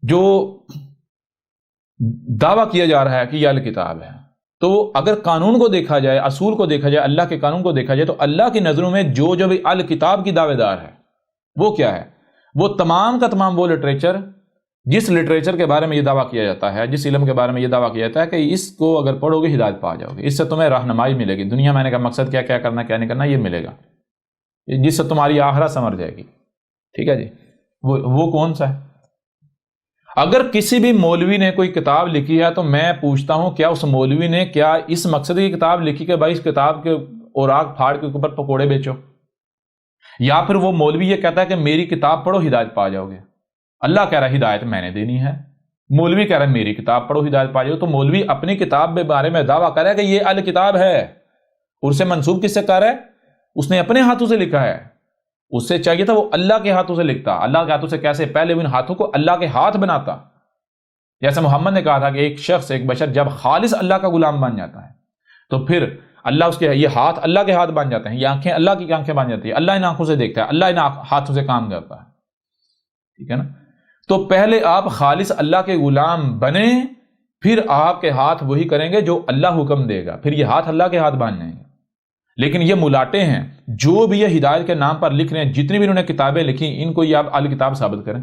جو دعویٰ کیا جا رہا ہے کہ یہ الکتاب ہے، تو اگر قانون کو دیکھا جائے، اصول کو دیکھا جائے، اللہ کے قانون کو دیکھا جائے، تو اللہ کی نظروں میں جو بھی الکتاب کی دعوے دار ہے وہ کیا ہے؟ وہ تمام کا تمام وہ لٹریچر جس لٹریچر کے بارے میں یہ دعویٰ کیا جاتا ہے، جس علم کے بارے میں یہ دعویٰ کیا جاتا ہے کہ اس کو اگر پڑھو گے ہدایت پا جاؤ گے، اس سے تمہیں رہنمائی ملے گی، دنیا میں آنے کا مقصد کیا کرنا کیا نہیں کرنا یہ ملے گا، جس سے تمہاری آخرت سنور جائے گی۔ ٹھیک ہے جی، وہ کون سا ہے؟ اگر کسی بھی مولوی نے کوئی کتاب لکھی ہے تو میں پوچھتا ہوں کیا اس مولوی نے کیا اس مقصد کی کتاب لکھی کہ بھائی اس کتاب کے اوراق پھاڑ کے اوپر پکوڑے بیچو، یا پھر وہ مولوی یہ کہتا ہے کہ میری کتاب پڑھو ہدایت پا جاؤ گے؟ اللہ کہہ رہا ہے ہدایت میں نے دینی ہے، مولوی کہہ رہا ہے میری کتاب پڑھو ہدایت پا جاؤ، تو مولوی اپنی کتاب کے بارے میں دعویٰ کر رہا ہے کہ یہ الکتاب ہے، اور اسے منسوب کس سے کر رہا ہے؟ اس نے اپنے ہاتھوں سے لکھا ہے، اس سے چاہیے تھا وہ اللہ کے ہاتھوں سے لکھتا، اللہ کے ہاتھوں سے کیسے؟ پہلے ان ہاتھوں کو اللہ کے ہاتھ بناتا، جیسے محمد نے کہا تھا کہ ایک شخص، ایک بشر جب خالص اللہ کا غلام بن جاتا ہے تو پھر اللہ اس کے، یہ ہاتھ اللہ کے ہاتھ بن جاتے ہیں، یہ آنکھیں اللہ کی آنکھیں بن جاتی ہیں، اللہ ان آنکھوں سے دیکھتا ہے، اللہ ان ہاتھوں سے کام کرتا ہے، ٹھیک ہے نا؟ تو پہلے آپ خالص اللہ کے غلام بنے، پھر آپ کے ہاتھ وہی کریں گے جو اللہ حکم دے گا، پھر یہ ہاتھ اللہ کے ہاتھ بن جائیں گے۔ لیکن یہ ملاٹے ہیں جو بھی یہ ہدایت کے نام پر لکھ رہے ہیں، جتنی بھی انہوں نے کتابیں لکھی، ان کو یہ آپ الکتاب ثابت کریں،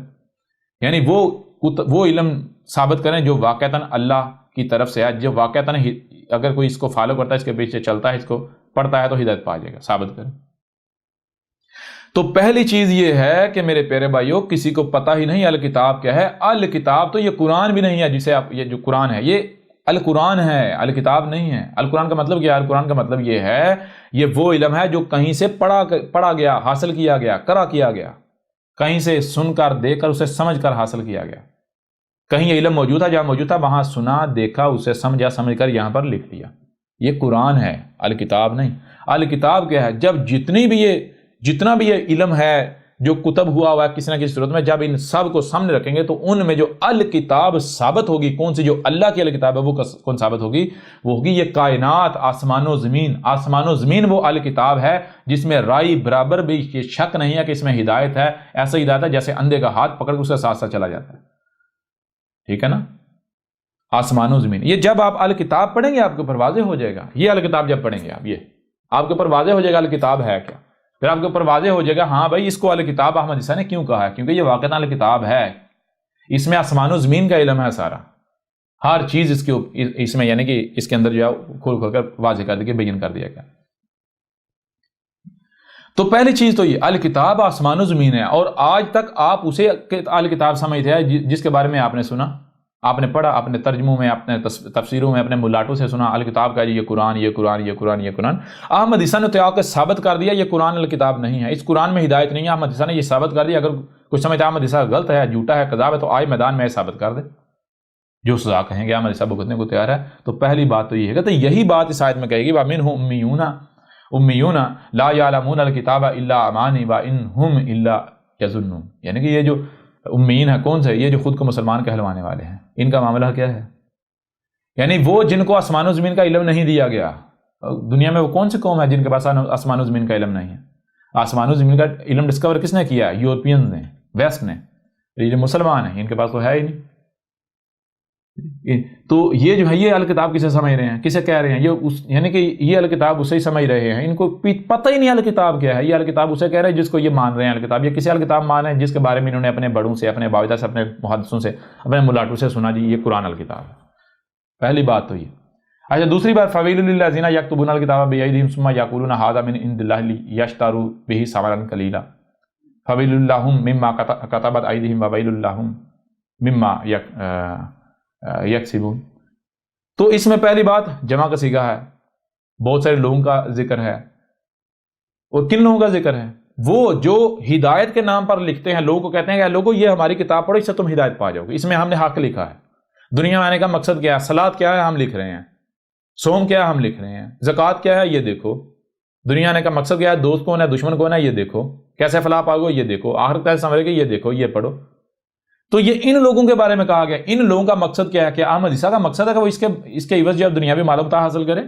یعنی وہ علم ثابت کریں جو واقعتاً اللہ کی طرف سے ہے، جو واقعتاً اگر کوئی اس کو فالو کرتا ہے، اس کے پیچھے چلتا ہے، اس کو پڑھتا ہے تو ہدایت پا جائے گا، ثابت کریں۔ تو پہلی چیز یہ ہے کہ میرے پیارے بھائیوں، کسی کو پتہ ہی نہیں الکتاب کیا ہے۔ الکتاب تو یہ قرآن بھی نہیں ہے، جسے آپ، یہ جو قرآن ہے یہ القرآن ہے، الکتاب نہیں ہے۔ القرآن کا مطلب کیا ہے؟ القرآن کا مطلب یہ ہے، یہ وہ علم ہے جو کہیں سے پڑھا گیا، حاصل کیا گیا، کیا گیا، کہیں سے سن کر، دیکھ کر، اسے سمجھ کر حاصل کیا گیا۔ کہیں یہ علم موجود تھا، جہاں موجود تھا وہاں سنا، دیکھا، اسے سمجھا، سمجھ کر یہاں پر لکھ دیا۔ یہ قرآن ہے، الکتاب نہیں۔ الکتاب کیا ہے؟ جب جتنا بھی یہ علم ہے جو کتب ہوا ہے کسی نہ کسی صورت میں، جب ان سب کو سامنے رکھیں گے تو ان میں جو الکتاب ثابت ہوگی، کون سی؟ جو اللہ کی الکتاب ہے، وہ کون ثابت ہوگی؟ وہ ہوگی یہ کائنات، آسمان و زمین۔ آسمان و زمین وہ الکتاب ہے جس میں رائی برابر بھی یہ شک نہیں ہے کہ اس میں ہدایت ہے۔ ایسا ہدایت ہے جیسے اندھے کا ہاتھ پکڑ کے اس کے ساتھ ساتھ چلا جاتا ہے، ٹھیک ہے نا؟ آسمان و زمین، یہ جب آپ الکتاب پڑھیں گے آپ کے اوپر واضح ہو جائے گا۔ یہ الکتاب جب پڑھیں گے آپ کے اوپر واضح ہو جائے گا الکتاب ہے کیا، پھر آپ کے اوپر واضح ہو جائے گا ہاں بھائی اس کو الکتاب احمد عیسیٰ نے کیوں کہا ہے، کیونکہ یہ واقعاً الکتاب ہے، اس میں آسمان و زمین کا علم ہے سارا، ہر چیز اس میں یعنی کہ اس کے اندر جو ہے کھول کر واضح کر دیا، بیان کر دیا گیا۔ تو پہلی چیز تو یہ الکتاب آسمان و زمین ہے، اور آج تک آپ اسے الکتاب سمجھتے ہیں جس کے بارے میں آپ نے سنا، آپ نے پڑھا، اپنے ترجموں میں، اپنے تفسیروں میں، اپنے ملاٹوں سے سنا الکتاب کا یہ قرآن، یہ قرآن، یہ قرآن، یہ قرآن۔ احمد عیسیٰ نے تو آ کے ثابت کر دیا یہ قرآن الکتاب نہیں ہے، اس قرآن میں ہدایت نہیں ہے۔ احمد عیسیٰ نے یہ ثابت کر دیا۔ اگر کچھ سمجھتا ہے احمد عیسیٰ غلط ہے، جھوٹا ہے، کذاب ہے، تو آج میدان میں ثابت کر دے، جو سزا کہیں گے احمد عیسیٰ بھگتنے کو تیار ہے۔ تو پہلی بات تو یہ ہے کہ یہی بات اس آیت میں کہے گی وَمِنْهُمْ امیون لا یعلمون الکتاب الا امانی وانہم الا یظنون، یعنی کہ یہ جو امیین ہے کون سے؟ یہ جو خود کو مسلمان کہلوانے والے ہیں، ان کا معاملہ کیا ہے؟ یعنی وہ جن کو آسمان و زمین کا علم نہیں دیا گیا۔ دنیا میں وہ کون سی قوم ہے جن کے پاس آسمان و زمین کا علم نہیں ہے؟ آسمان و زمین کا علم ڈسکور کس نے کیا؟ یورپینز نے، ویسٹ نے۔ یہ جو مسلمان ہیں ان کے پاس تو ہے ہی نہیں۔ تو یہ جو ہے یہ الکتاب کسے سمجھ رہے ہیں، کسے کہہ رہے ہیں؟ یعنی کہ یہ الکتاب اسے ہی سمجھ رہے ہیں، ان کو پتہ ہی نہیں الکتاب کیا ہے۔ یہ الکتاب اسے کہہ رہے ہیں جس کو یہ مان رہے ہیں الکتاب، یہ کسی الکتاب مان رہے ہیں جس کے بارے میں انہوں نے اپنے بڑوں سے، اپنے باوجہ سے، اپنے محدثوں سے، اپنے ملاٹوں سے سنا، جی یہ قرآن الکتاب ہے۔ پہلی بات تو یہ۔ اچھا، دوسری بات فویل للذین یکتبون الکتاب بایدیہم ثم یقولون ھذا من عند اللہ لیشتروا بہ ثمنا قلیلا فویل لہم مما کتبت ایدیہم وویل لہم مما یکسبون۔ تو اس میں پہلی بات جمع کا صیغہ ہے، بہت سارے لوگوں کا ذکر ہے، اور کن لوگوں کا ذکر ہے؟ وہ جو ہدایت کے نام پر لکھتے ہیں، لوگوں کو کہتے ہیں کہ لوگوں یہ ہماری کتاب پڑھو، اس سے تم ہدایت پا جاؤ گے، اس میں ہم نے حق لکھا ہے، دنیا میں آنے کا مقصد کیا ہے، صلاۃ کیا ہے ہم لکھ رہے ہیں، صوم کیا ہے ہم لکھ رہے ہیں، زکوٰۃ کیا ہے یہ دیکھو، دنیا آنے کا مقصد کیا ہے، دوست کون ہے، دشمن کون ہے یہ دیکھو، کیسے فلاح پاؤ گے یہ دیکھو، آخرت کیسے سنورے گے یہ دیکھو، یہ پڑھو۔ تو یہ ان لوگوں کے بارے میں کہا گیا۔ ان لوگوں کا مقصد کیا ہے؟ کہ احمد عیسیٰ کا مقصد ہے کہ وہ اس کے عوض جو دنیاوی معلومات حاصل کرے۔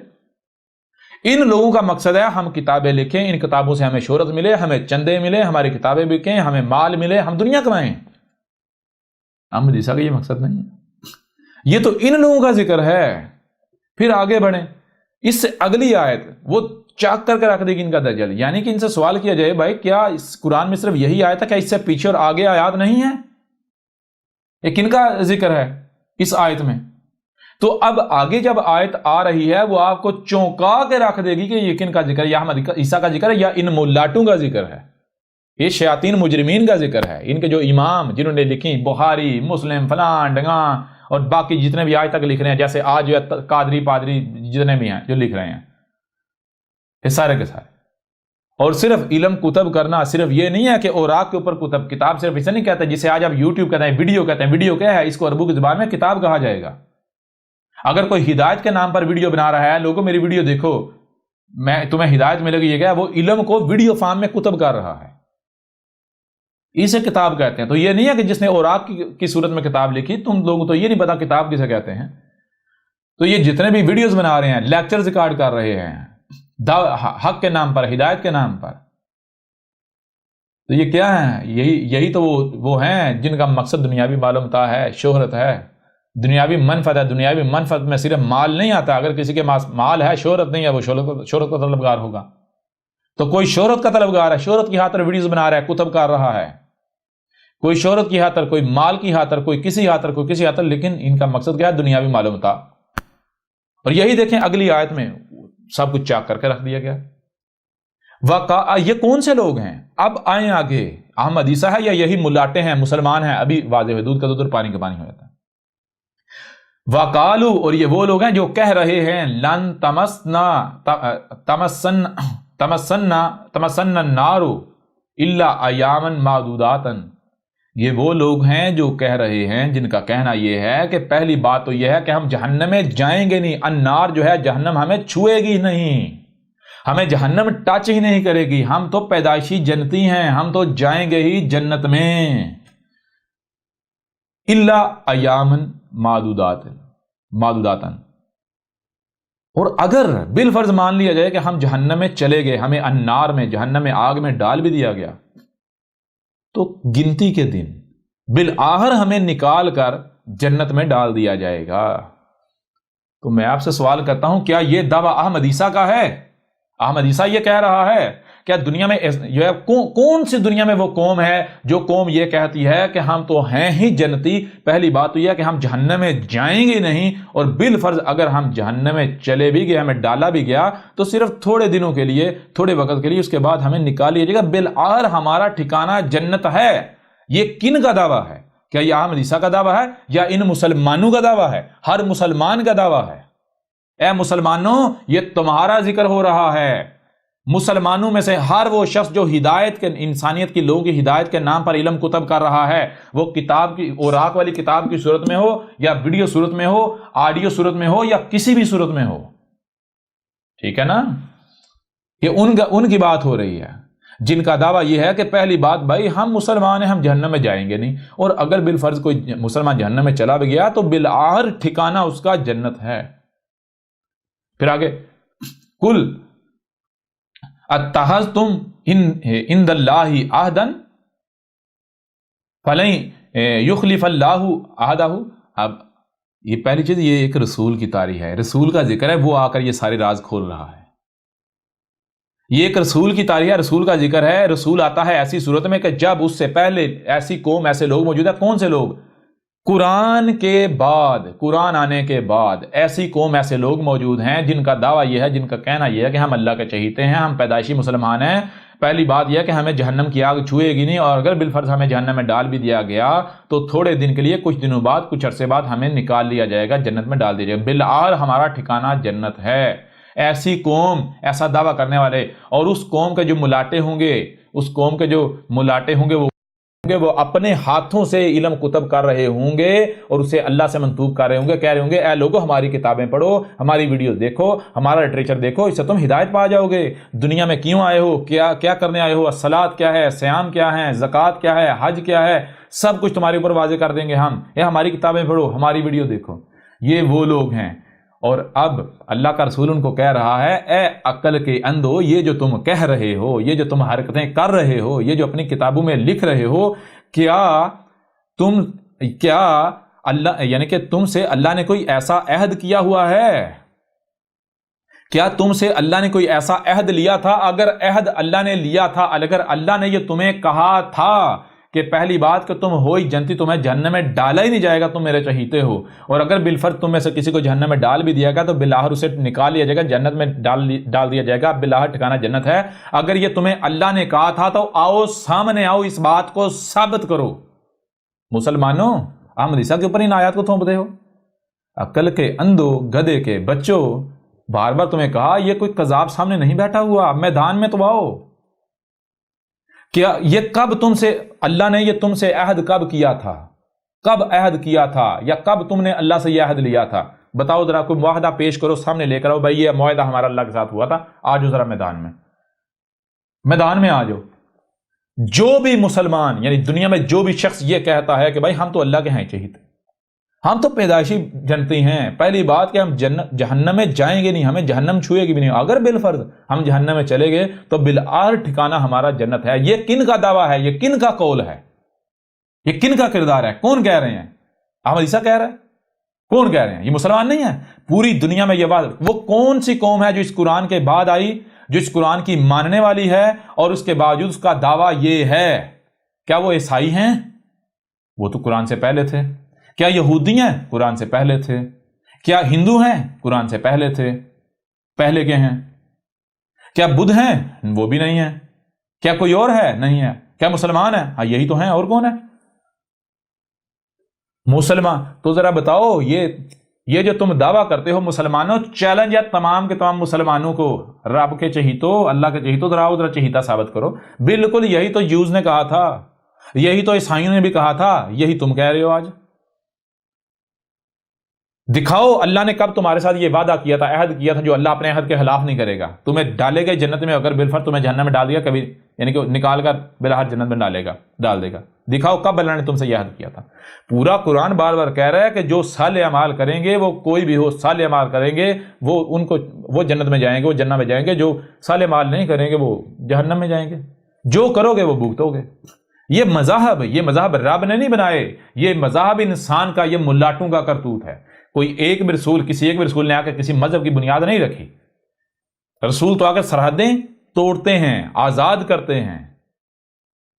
ان لوگوں کا مقصد ہے ہم کتابیں لکھیں، ان کتابوں سے ہمیں شہرت ملے، ہمیں چندے ملے، ہماری کتابیں بکیں، ہمیں مال ملے، ہم دنیا کمائیں۔ احمد عیسیٰ کا یہ مقصد نہیں ہے۔ یہ تو ان لوگوں کا ذکر ہے۔ پھر آگے بڑھیں، اس سے اگلی آیت وہ چاک کر کے رکھ دے گی ان کا دجل، یعنی کہ ان سے سوال کیا جائے بھائی کیا اس قرآن میں صرف یہی آیت ہے، کیا اس سے پیچھے اور آگے آیات نہیں ہے؟ یہ کن کا ذکر ہے اس آیت میں؟ تو اب آگے جب آیت آ رہی ہے وہ آپ کو چونکا کے رکھ دے گی کہ یہ کن کا ذکر ہے، یا احمد عیسیٰ کا ذکر ہے یا ان ملاٹوں کا ذکر ہے، یہ شیاطین مجرمین کا ذکر ہے، ان کے جو امام جنہوں نے لکھی بخاری، مسلم، فلان ڈنگاں اور باقی جتنے بھی آج تک لکھ رہے ہیں، جیسے آج جو قادری پادری جتنے بھی ہیں جو لکھ رہے ہیں، یہ سارے کے سارے اور صرف علم کتب کرنا صرف یہ نہیں ہے کہ اوراق کے اوپر کتب، کتاب صرف اسے نہیں کہتا جسے آج آپ یوٹیوب کہتے ہیں، ویڈیو کہتے ہیں۔ ویڈیو کیا ہے؟ اس کو عربوں کی زبان میں کتاب کہا جائے گا۔ اگر کوئی ہدایت کے نام پر ویڈیو بنا رہا ہے، لوگوں میری ویڈیو دیکھو، میں تمہیں ہدایت ملے گی، یہ کیا ہے؟ وہ علم کو ویڈیو فارم میں کتب کر رہا ہے، اسے کتاب کہتے ہیں۔ تو یہ نہیں ہے کہ جس نے اوراق کی صورت میں کتاب لکھی، تم لوگوں تو یہ نہیں پتا کتاب کسے کہتے ہیں۔ تو یہ جتنے بھی ویڈیوز بنا رہے ہیں، لیکچر ریکارڈ کر رہے ہیں حق کے نام پر، ہدایت کے نام پر، تو یہ کیا ہے؟ یہی تو وہ ہیں جن کا مقصد دنیاوی معلومتا ہے، شہرت ہے، دنیاوی منفعت ہے۔ دنیاوی منفعت میں صرف مال نہیں آتا، اگر کسی کے پاس مال ہے، شہرت نہیں ہے، وہ شہرت کا طلبگار ہوگا۔ تو کوئی شہرت کا طلبگار ہے، شہرت کی خاطر ویڈیوز بنا رہا ہے، کتب کر رہا ہے، کوئی شہرت کی خاطر، کوئی مال کی خاطر، کوئی کسی خاطر، کوئی کسی خاطر، لیکن ان کا مقصد کیا ہے؟ دنیاوی معلومتا۔ اور یہی دیکھیں اگلی آیت میں سب کچھ چاک کر کے رکھ دیا گیا۔ یہ کون سے لوگ ہیں؟ اب آئیں آگے، احمد عیسی ہے یا یہی ملاٹے ہیں، مسلمان ہیں؟ ابھی واضح حدود کا دودھ پانی کا پانی ہو جاتا ہے۔ وقالو، اور یہ وہ لوگ ہیں جو کہہ رہے ہیں لن تمسنا النار الا ایاما معدوداتا، یہ وہ لوگ ہیں جو کہہ رہے ہیں، جن کا کہنا یہ ہے کہ پہلی بات تو یہ ہے کہ ہم جہنم میں جائیں گے نہیں، النار جو ہے جہنم ہمیں چھوئے گی نہیں، ہمیں جہنم ٹچ ہی نہیں کرے گی، ہم تو پیدائشی جنتی ہیں، ہم تو جائیں گے ہی جنت میں، الا ایاما معدوداتا۔ اور اگر بالفرض مان لیا جائے کہ ہم جہنم میں چلے گئے، ہمیں النار میں، جہنم میں، آگ میں ڈال بھی دیا گیا، تو گنتی کے دن بالآخر ہمیں نکال کر جنت میں ڈال دیا جائے گا۔ تو میں آپ سے سوال کرتا ہوں، کیا یہ دعویٰ احمد عیسیٰ کا ہے؟ احمد عیسیٰ یہ کہہ رہا ہے؟ کیا دنیا میں جو ہے کون سی دنیا میں وہ قوم ہے جو قوم یہ کہتی ہے کہ ہم تو ہیں ہی جنتی؟ پہلی بات تو یہ ہے کہ ہم جہنم میں جائیں گے نہیں، اور بالفرض اگر ہم جہنم میں چلے بھی گئے، ہمیں ڈالا بھی گیا، تو صرف تھوڑے دنوں کے لیے، تھوڑے وقت کے لیے، اس کے بعد ہمیں نکال لیا جائے گا، بالآخر ہمارا ٹھکانہ جنت ہے۔ یہ کن کا دعویٰ ہے؟ کیا یہ احمد عیسیٰ کا دعویٰ ہے یا ان مسلمانوں کا دعویٰ ہے؟ ہر مسلمان کا دعویٰ ہے۔ اے مسلمانوں، یہ تمہارا ذکر ہو رہا ہے۔ مسلمانوں میں سے ہر وہ شخص جو ہدایت کے، انسانیت کی، لوگوں کی ہدایت کے نام پر علم کتب کر رہا ہے، وہ کتاب کی، اوراق والی کتاب کی صورت میں ہو، یا ویڈیو صورت میں ہو، آڈیو صورت میں ہو، یا کسی بھی صورت میں ہو، ٹھیک ہے نا؟ یہ ان کی بات ہو رہی ہے جن کا دعویٰ یہ ہے کہ پہلی بات بھائی ہم مسلمان ہیں، ہم جہنم میں جائیں گے نہیں، اور اگر بالفرض کوئی مسلمان جہنم میں چلا بھی گیا تو بالآخر ٹھکانہ اس کا جنت ہے۔ پھر آگے، کل اتخذتم عند اللہ عہدا فلن یخلف اللہ عہدہ۔ اب یہ پہلی چیز، یہ ایک رسول کی تعریف ہے، رسول کا ذکر ہے، وہ آ کر یہ سارے راز کھول رہا ہے۔ یہ ایک رسول کی تعریف ہے، رسول کا ذکر ہے۔ رسول آتا ہے ایسی صورت میں کہ جب اس سے پہلے ایسی قوم، ایسے لوگ موجود ہیں۔ کون سے لوگ؟ قرآن کے بعد، قرآن آنے کے بعد ایسی قوم، ایسے لوگ موجود ہیں جن کا دعویٰ یہ ہے، جن کا کہنا یہ ہے کہ ہم اللہ کے چہیتے ہیں، ہم پیدائشی مسلمان ہیں۔ پہلی بات یہ ہے کہ ہمیں جہنم کی آگ چھوئے گی نہیں، اور اگر بالفرض ہمیں جہنم میں ڈال بھی دیا گیا تو تھوڑے دن کے لیے، کچھ دنوں بعد، کچھ عرصے بعد ہمیں نکال لیا جائے گا، جنت میں ڈال دیا جائے گا، بالآخر ہمارا ٹھکانہ جنت ہے۔ ایسی قوم، ایسا دعویٰ کرنے والے، اور اس قوم کے جو ملاٹے ہوں گے، اس قوم کے جو ملاٹے ہوں گے، وہ اپنے ہاتھوں سے علم کتب کر رہے ہوں گے اور اسے اللہ سے منسوب کر رہے ہوں گے، کہہ رہے ہوں گے اے لوگو ہماری کتابیں پڑھو، ہماری ویڈیوز دیکھو، ہمارا لٹریچر دیکھو، اس سے تم ہدایت پا جاؤ گے۔ دنیا میں کیوں آئے ہو؟ کیا کرنے آئے ہو؟ الصلاۃ کیا ہے؟ صیام کیا ہے؟ زکوٰۃ کیا ہے؟ حج کیا ہے؟ سب کچھ تمہارے اوپر واضح کر دیں گے ہم، اے ہماری کتابیں پڑھو، ہماری ویڈیو دیکھو۔ یہ وہ لوگ ہیں، اور اب اللہ کا رسول ان کو کہہ رہا ہے اے عقل کے اندھو، یہ جو تم کہہ رہے ہو، یہ جو تم حرکتیں کر رہے ہو، یہ جو اپنی کتابوں میں لکھ رہے ہو، کیا اللہ، یعنی کہ تم سے اللہ نے کوئی ایسا عہد کیا ہوا ہے؟ کیا تم سے اللہ نے کوئی ایسا عہد لیا تھا؟ اگر عہد اللہ نے لیا تھا، اگر اللہ نے یہ تمہیں کہا تھا کہ پہلی بات کہ تم ہو ہی جنتی، تمہیں جہنم میں ڈالا ہی نہیں جائے گا، تم میرے چہیتے ہو، اور اگر بالفرض تم میں سے کسی کو جہنم میں ڈال بھی دیا گا تو بالآخر اسے نکال لیا جائے گا، جنت میں ڈال دیا جائے گا، بالآخر ٹھکانہ جنت ہے۔ اگر یہ تمہیں اللہ نے کہا تھا تو آؤ، سامنے آؤ، اس بات کو ثابت کرو۔ مسلمانوں، احمد عیسیٰ کے اوپر ان آیات کو تھوپتے ہو؟ عقل کے اندھو، گدھے کے بچوں، بار بار تمہیں کہا، یہ کوئی قذاب سامنے نہیں بیٹھا ہوا، میدان میں تو آؤ، کیا یہ کب تم سے اللہ نے یہ تم سے عہد کب کیا تھا؟ کب عہد کیا تھا یا کب تم نے اللہ سے یہ عہد لیا تھا؟ بتاؤ ذرا، کوئی معاہدہ پیش کرو، سامنے لے کر آؤ، بھائی یہ معاہدہ ہمارا اللہ کے ساتھ ہوا تھا، آ جاؤ ذرا میدان میں آ جاؤ۔ جو بھی مسلمان یعنی دنیا میں جو بھی شخص یہ کہتا ہے کہ بھائی ہم تو اللہ کے ہیں چہیتے، ہم تو پیدائشی جنتی ہیں، پہلی بات کہ ہم جہنم میں جائیں گے نہیں، ہمیں جہنم چھوئے گی بھی نہیں، اگر بالفرض ہم جہنم میں چلے گئے تو بالآخر ٹھکانہ ہمارا جنت ہے، یہ کن کا دعویٰ ہے؟ یہ کن کا قول ہے؟ یہ کن کا کردار ہے؟ کون کہہ رہے ہیں؟ احمد عیسیٰ کہہ رہا ہے؟ کون کہہ رہے ہیں؟ یہ مسلمان نہیں ہے؟ پوری دنیا میں یہ بات، وہ کون سی قوم ہے جو اس قرآن کے بعد آئی، جو اس قرآن کی ماننے والی ہے اور اس کے باوجود اس کا دعویٰ یہ ہے؟ کیا وہ عیسائی ہیں؟ وہ تو قرآن سے پہلے تھے۔ کیا یہودی ہیں؟ قرآن سے پہلے تھے۔ کیا ہندو ہیں؟ قرآن سے پہلے تھے، پہلے کے ہیں۔ کیا بدھ ہیں؟ وہ بھی نہیں ہے۔ کیا کوئی اور ہے؟ نہیں ہے۔ کیا مسلمان ہیں؟ ہاں یہی تو ہیں، اور کون ہے؟ مسلمان۔ تو ذرا بتاؤ، یہ جو تم دعویٰ کرتے ہو مسلمانوں، چیلنج ہے تمام کے تمام مسلمانوں کو، رب کے چہیتو، اللہ کے چہیتو، ذرا چہیتا ثابت کرو۔ بالکل یہی تو جیوز نے کہا تھا، یہی تو عیسائیوں نے بھی کہا تھا، یہی تم کہہ رہے ہو آج۔ دکھاؤ اللہ نے کب تمہارے ساتھ یہ وعدہ کیا تھا، عہد کیا تھا، جو اللہ اپنے عہد کے خلاف نہیں کرے گا، تمہیں ڈالے گا جنت میں، اگر بالفرض تمہیں جہنم میں ڈال دیا کبھی، یعنی کہ نکال کر بالآخر جنت میں ڈال دے گا۔ دکھاؤ کب اللہ نے تم سے یہ عہد کیا تھا۔ پورا قرآن بار بار کہہ رہا ہے کہ جو صالح اعمال کریں گے، وہ کوئی بھی ہو صالح اعمال کریں گے، وہ جنت میں جائیں گے، وہ جنت میں جائیں گے، جو صالح اعمال نہیں کریں گے وہ جہنم میں جائیں گے، جو کرو گے وہ بھگتو گے۔ یہ مذاہب رب نے نہیں بنائے، یہ مذاہب انسان کا، یہ ملاٹوں کا کرتوت ہے۔ کوئی کسی ایک بھی رسول نے آ کر کسی مذہب کی بنیاد نہیں رکھی۔ رسول تو آ کر سرحدیں توڑتے ہیں، آزاد کرتے ہیں۔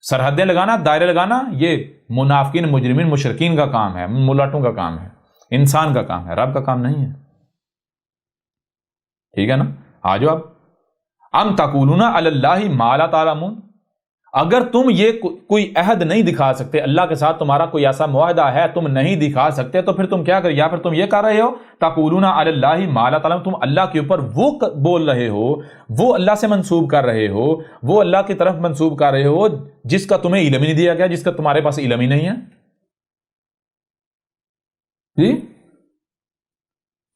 سرحدیں لگانا، دائرے لگانا، یہ منافقین، مجرمین، مشرکین کا کام ہے، ملاٹوں کا کام ہے، انسان کا کام ہے، رب کا کام نہیں ہے۔ ٹھیک ہے نا؟ آ جاؤ اب۔ ام تقولون علی اللہ ما لا تعلمون، اگر تم یہ کوئی عہد نہیں دکھا سکتے، اللہ کے ساتھ تمہارا کوئی ایسا معاہدہ ہے تم نہیں دکھا سکتے، تو پھر تم کیا کر، یا پھر تم یہ کر رہے ہو تقولون علی اللہ ما لا تعلمون، تم اللہ کے اوپر وہ بول رہے ہو، وہ اللہ سے منسوب کر رہے ہو، وہ اللہ کی طرف منسوب کر رہے ہو جس کا تمہیں علم ہی نہیں دیا گیا، جس کا تمہارے پاس علم ہی نہیں ہے۔ جی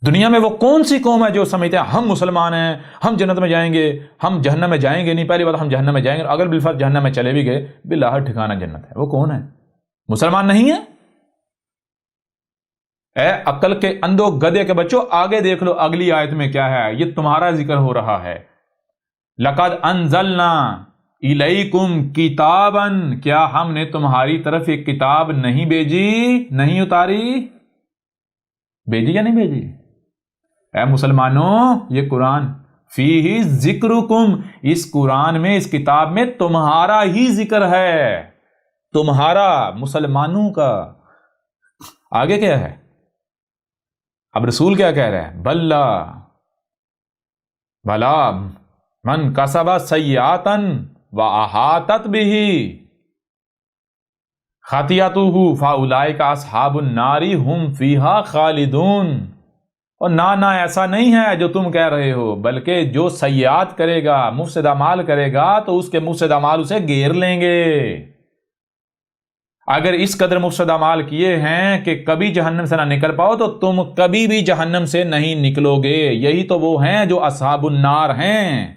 دنیا میں وہ کون سی قوم ہے جو سمجھتے ہیں ہم مسلمان ہیں، ہم جنت میں جائیں گے، ہم جہنم میں جائیں گے نہیں؟ پہلی بات ہم جہنم میں جائیں گے، اگر بالفرض جہنم میں چلے بھی گئے بالآخر ٹھکانہ جنت ہے۔ وہ کون ہے؟ مسلمان نہیں ہے؟ اے عقل کے اندھو گدھے کے بچوں، آگے دیکھ لو اگلی آیت میں کیا ہے، یہ تمہارا ذکر ہو رہا ہے۔ لَقَدْ أَنزَلْنَا إِلَيْكُمْ كِتَابًا، کیا ہم نے تمہاری طرف ایک کتاب نہیں بھیجی، نہیں اتاری؟ بھیجی یا نہیں بھیجی؟ اے مسلمانوں، یہ قرآن فیہ ذکرکم، اس قرآن میں، اس کتاب میں تمہارا ہی ذکر ہے، تمہارا، مسلمانوں کا۔ آگے کیا ہے؟ اب رسول کیا کہہ رہا ہے؟ بلا من کسب سیئاتا واحاطت بہ خطیئتہ فاولئک اصحاب النار ہم فیہا خالدون۔ اور نہ ایسا نہیں ہے جو تم کہہ رہے ہو، بلکہ جو سیئات کرے گا، مفسد اعمال کرے گا، تو اس کے مفسد اعمال اسے گھیر لیں گے۔ اگر اس قدر مفسد اعمال کیے ہیں کہ کبھی جہنم سے نہ نکل پاؤ، تو تم کبھی بھی جہنم سے نہیں نکلو گے۔ یہی تو وہ ہیں جو اصحاب النار ہیں،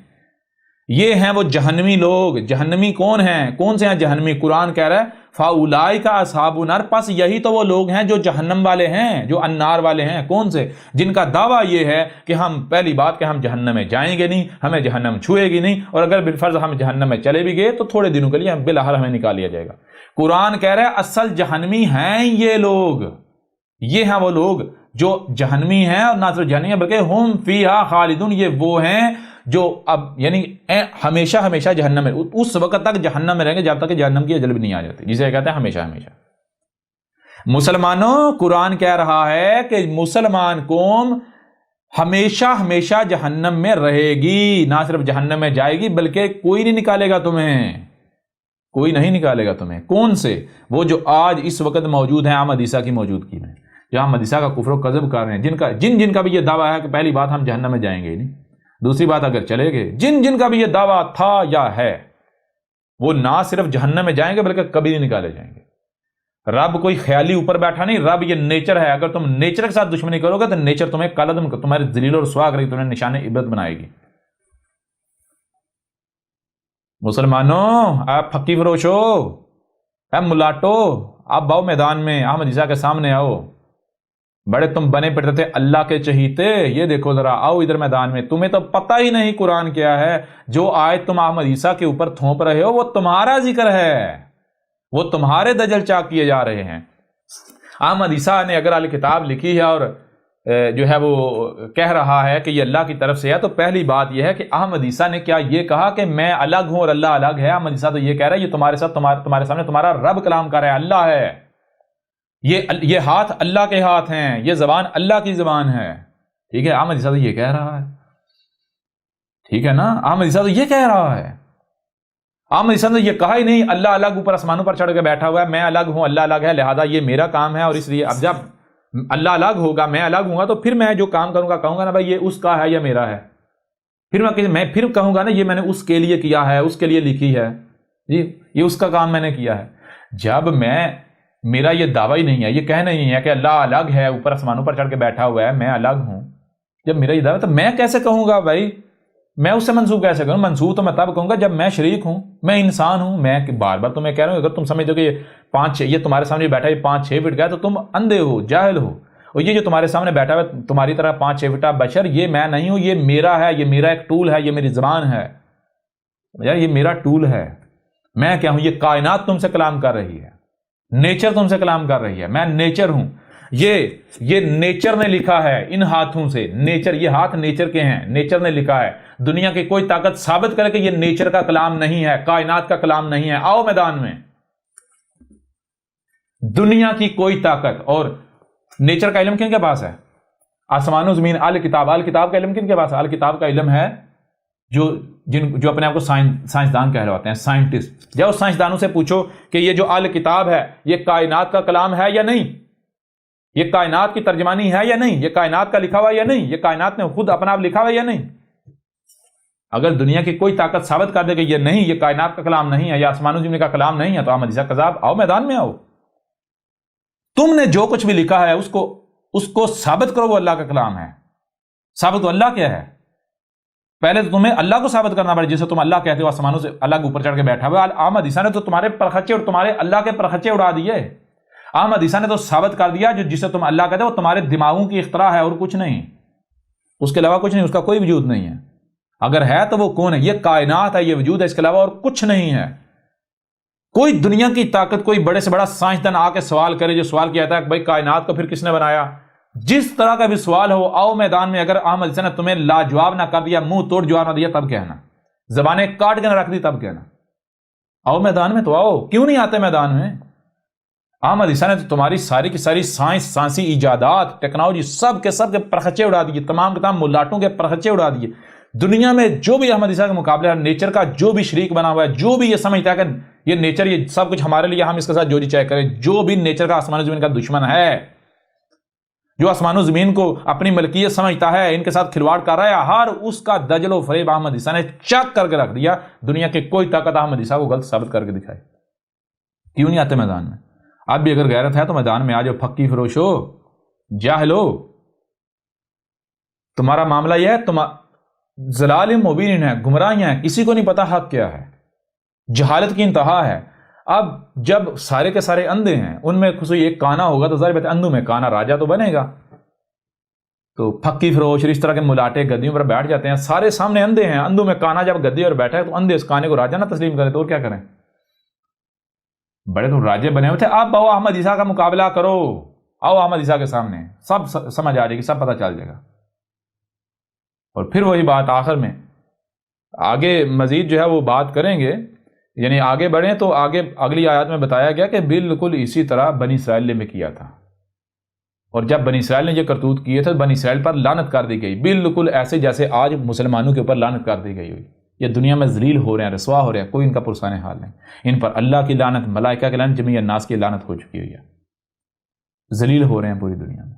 یہ ہیں وہ جہنمی لوگ۔ جہنمی کون ہیں؟ کون سے ہیں جہنمی؟ قرآن کہہ رہا ہے فَأُولَئِكَ أَصْحَابُ النَّارِ، پس یہی تو وہ لوگ ہیں جو جہنم والے ہیں، جو النار والے ہیں۔ کون سے؟ جن کا دعویٰ یہ ہے کہ ہم، پہلی بات کہ ہم جہنم میں جائیں گے نہیں، ہمیں جہنم چھوئے گی نہیں، اور اگر بالفرض ہم جہنم میں چلے بھی گئے تو تھوڑے دنوں کے لیے بالآخر ہمیں نکال لیا جائے گا۔ قرآن کہہ رہا ہے اصل جہنمی ہیں یہ لوگ، یہ ہیں وہ لوگ جو جہنمی ہیں، اور نہ صرف جہنمی ہیں بلکہ ہم فیہا خالدون، یہ وہ ہیں جو اب یعنی ہمیشہ ہمیشہ جہنم میں، اس وقت تک جہنم میں رہیں گے جب تک کہ جہنم کی اجل بھی نہیں آ جاتی، جسے کہتے ہیں ہمیشہ ہمیشہ۔ مسلمانوں، قرآن کہہ رہا ہے کہ مسلمان قوم ہمیشہ ہمیشہ جہنم میں رہے گی، نہ صرف جہنم میں جائے گی بلکہ کوئی نہیں نکالے گا تمہیں، کوئی نہیں نکالے گا تمہیں۔ کون سے؟ وہ جو آج اس وقت موجود ہیں احمد عیسیٰ کی موجودگی میں، جو احمد عیسیٰ کا کفر و کذب کر رہے ہیں، جن کا بھی یہ دعویٰ ہے کہ پہلی بات ہم جہنم میں جائیں گے نہیں، دوسری بات اگر چلے گئے، جن کا بھی یہ دعویٰ تھا یا ہے، وہ نہ صرف جہنم میں جائیں گے بلکہ کبھی نہیں نکالے جائیں گے۔ رب کوئی خیالی اوپر بیٹھا نہیں، رب یہ نیچر ہے۔ اگر تم نیچر کے ساتھ دشمنی کرو گے تو نیچر تمہیں قلم تمہارے ذلیل و رسوا کرے گی، تمہیں نشان عبرت بنائے گی۔ مسلمانوں، آپ پھکی فروش ہو، اے ملاٹو، آپ باؤ میدان میں، احمد عیسیٰ کے سامنے آؤ۔ بڑے تم بنے پڑتے تھے اللہ کے چہیتے، یہ دیکھو ذرا، آؤ ادھر میدان میں۔ تمہیں تو پتہ ہی نہیں قرآن کیا ہے۔ جو آیت تم احمد عیسیٰ کے اوپر تھوپ رہے ہو وہ تمہارا ذکر ہے، وہ تمہارے دجل چاک کیے جا رہے ہیں۔ احمد عیسیٰ نے اگر اہل کتاب لکھی ہے اور جو ہے وہ کہہ رہا ہے کہ یہ اللہ کی طرف سے ہے، تو پہلی بات یہ ہے کہ احمد عیسیٰ نے کیا یہ کہا کہ میں الگ ہوں اور اللہ الگ ہے؟ احمد عیسیٰ تو یہ کہہ رہا ہے یہ تمہارے ساتھ تمہارے سامنے تمہارا رب کلام کر رہا ہے، اللہ ہے، یہ ہاتھ اللہ کے ہاتھ ہیں، یہ زبان اللہ کی زبان ہے۔ ٹھیک ہے، احمد عیسیٰ تو یہ کہہ رہا ہے، ٹھیک ہے نا، احمد عیسیٰ تو یہ کہہ رہا ہے۔ احمد عیسیٰ نے یہ کہا ہی نہیں اللہ الگ اوپر آسمانوں پر چڑھ کے بیٹھا ہوا ہے، میں الگ ہوں اللہ الگ ہے، لہذا یہ میرا کام ہے، اور اس لیے اب جب اللہ الگ ہوگا میں الگ ہوں گا تو پھر میں جو کام کروں گا کہوں گا نا بھائی یہ اس کا ہے یا میرا ہے، پھر میں پھر کہوں گا نا یہ میں نے اس کے لیے کیا ہے، اس کے لیے لکھی ہے، جی یہ اس کا کام میں نے کیا ہے۔ جب میرا یہ دعویٰ ہی نہیں ہے، یہ کہنا نہیں ہے کہ اللہ الگ ہے اوپر آسمانوں پر چڑھ کے بیٹھا ہوا ہے، میں الگ ہوں، جب میرا یہ دعویٰ تو میں کیسے کہوں گا بھائی، میں اس سے منسوب کیسے کروں؟ منسوب تو میں تب کہوں گا جب میں شریک ہوں، میں انسان ہوں۔ میں بار بار تو میں کہہ رہا ہوں اگر تم سمجھو کہ یہ تمہارے سامنے بیٹھا ہے 5-6 فٹ کا، تو تم اندھے ہو، جاہل ہو، اور یہ جو تمہارے سامنے بیٹھا ہوا ہے تمہاری طرح 5-6 فٹا بشر، یہ میں نہیں ہوں، یہ میرا ہے، یہ میرا ایک ٹول ہے، یہ میری زبان ہے، یہ میرا ٹول ہے۔ میں کیا ہوں؟ یہ کائنات تم سے کلام کر رہی ہے، نیچر تم سے کلام کر رہی ہے، میں نیچر ہوں۔ یہ نیچر نے لکھا ہے ان ہاتھوں سے، نیچر، یہ ہاتھ نیچر کے ہیں، نیچر نے لکھا ہے۔ دنیا کی کوئی طاقت ثابت کرے کہ یہ نیچر کا کلام نہیں ہے، کائنات کا کلام نہیں ہے، آؤ میدان میں۔ دنیا کی کوئی طاقت، اور نیچر کا علم کن کے پاس ہے؟ آسمان و زمین، الکتاب کا علم کن کے پاس ہے؟ الکتاب کا علم ہے جو اپنے آپ کو سائنسدان کہلواتے ہیں، سائنٹسٹ۔ جاؤ سائنسدانوں سے پوچھو کہ یہ جو الکتاب ہے یہ کائنات کا کلام ہے یا نہیں، یہ کائنات کی ترجمانی ہے یا نہیں، یہ کائنات کا لکھا ہوا یا نہیں، یہ کائنات نے خود اپنا آپ لکھا ہوا یا نہیں۔ اگر دنیا کی کوئی طاقت ثابت کر دے کہ یہ نہیں، یہ کائنات کا کلام نہیں ہے، یہ آسمان و زمین کا کلام نہیں ہے، تو احمد عیسیٰ کذاب، آؤ میدان میں آؤ۔ تم نے جو کچھ بھی لکھا ہے اس کو ثابت کرو وہ اللہ کا کلام ہے۔ ثابت تو اللہ کیا ہے؟ پہلے تو تمہیں اللہ کو ثابت کرنا پڑے، جسے تم اللہ کہتے ہو، آسمانوں سے الگ اوپر چڑھ کے بیٹھا ہوا۔ احمد عیسیٰ نے تو تمہارے پرخچے اور تمہارے اللہ کے پرخچے اڑا دیے۔ احمد عیسیٰ نے تو ثابت کر دیا جسے تم اللہ کہتے ہو وہ تمہارے دماغوں کی اختراع ہے اور کچھ نہیں، اس کے علاوہ کچھ نہیں، اس کا کوئی وجود نہیں ہے۔ اگر ہے تو وہ کون ہے؟ یہ کائنات ہے، یہ وجود ہے، اس کے علاوہ اور کچھ نہیں ہے۔ کوئی دنیا کی طاقت، کوئی بڑے سے بڑا سائنسدان آ کے سوال کرے، جو سوال کیا تھا کہ بھائی کائنات کو پھر کس نے بنایا، جس طرح کا بھی سوال ہو، آؤ میدان میں۔ اگر احمد عیسیٰ نے تمہیں لاجواب نہ کر دیا، منہ توڑ جواب نہ دیا، تب کہنا، زبانیں کاٹ کے نہ رکھ دی، تب کہنا آؤ میدان میں۔ تو آؤ، کیوں نہیں آتے میدان میں؟ احمد عیسیٰ نے تو تمہاری ساری کی ساری سائنسی ایجادات، ٹیکنالوجی، سب کے پرخچے اڑا دیے، تمام کے تمام ملاٹوں کے پرخچے اڑا دیے۔ دنیا میں جو بھی احمد عیسیٰ کے مقابلے نیچر کا جو بھی شریک بنا ہوا ہے، جو بھی یہ سمجھتا ہے کہ یہ نیچر یہ سب کچھ ہمارے لیے، ہم اس کے ساتھ جو جی چاہے کریں، جو بھی نیچر کا آسمان و زمین کا دشمن ہے، جو آسمان و زمین کو اپنی ملکیت سمجھتا ہے، ان کے ساتھ کھلواڑ کر رہا ہے، ہر اس کا دجل و فریب احمد عیسیٰ نے چک کر کے رکھ دیا۔ دنیا کی کوئی طاقت احمد عیسیٰ کو غلط ثابت کر کے دکھائے۔ کیوں نہیں آتے میدان میں؟ اب بھی اگر غیرت ہے تو میدان میں آ جاؤ، پھکی فروش ہو، جاہل ہو۔ تمہارا معاملہ یہ ہے، ضلال مبین ہے، گمراہیاں ہیں، کسی کو نہیں پتا حق کیا ہے، جہالت کی انتہا ہے۔ اب جب سارے کے سارے اندھے ہیں، ان میں خصوصی ایک کانا ہوگا تو ظاہر بات ہے اندھوں میں کانا راجا تو بنے گا۔ تو پھکی فروش اس طرح کے ملاٹے گدیوں پر بیٹھ جاتے ہیں، سارے سامنے اندھے ہیں، اندھوں میں کانا جب گدی پر بیٹھا ہے تو اندھے اس کانے کو راجا نہ تسلیم کریں تو اور کیا کریں؟ بڑے تو راجے بنے ہوئے تھے۔ اب آؤ احمد عیسیٰ کا مقابلہ کرو، آؤ احمد عیسیٰ کے سامنے، سب سمجھ آ جائے گی، سب پتہ چل جائے گا۔ اور پھر وہی بات آخر میں آگے مزید جو ہے وہ بات کریں گے، یعنی آگے بڑھیں تو آگے اگلی آیات میں بتایا گیا کہ بالکل اسی طرح بنی اسرائیل نے بھی کیا تھا، اور جب بنی اسرائیل نے یہ کرتوت کیے تھے بنی اسرائیل پر لعنت کر دی گئی، بالکل ایسے جیسے آج مسلمانوں کے اوپر لعنت کر دی گئی ہوئی۔ یہ دنیا میں ذلیل ہو رہے ہیں، رسوا ہو رہے ہیں، کوئی ان کا پرسان حال نہیں۔ ان پر اللہ کی لعنت، ملائکہ کی لعنت، جمیع الناس کی لعنت ہو چکی ہوئی ہے، ذلیل ہو رہے ہیں پوری دنیا میں۔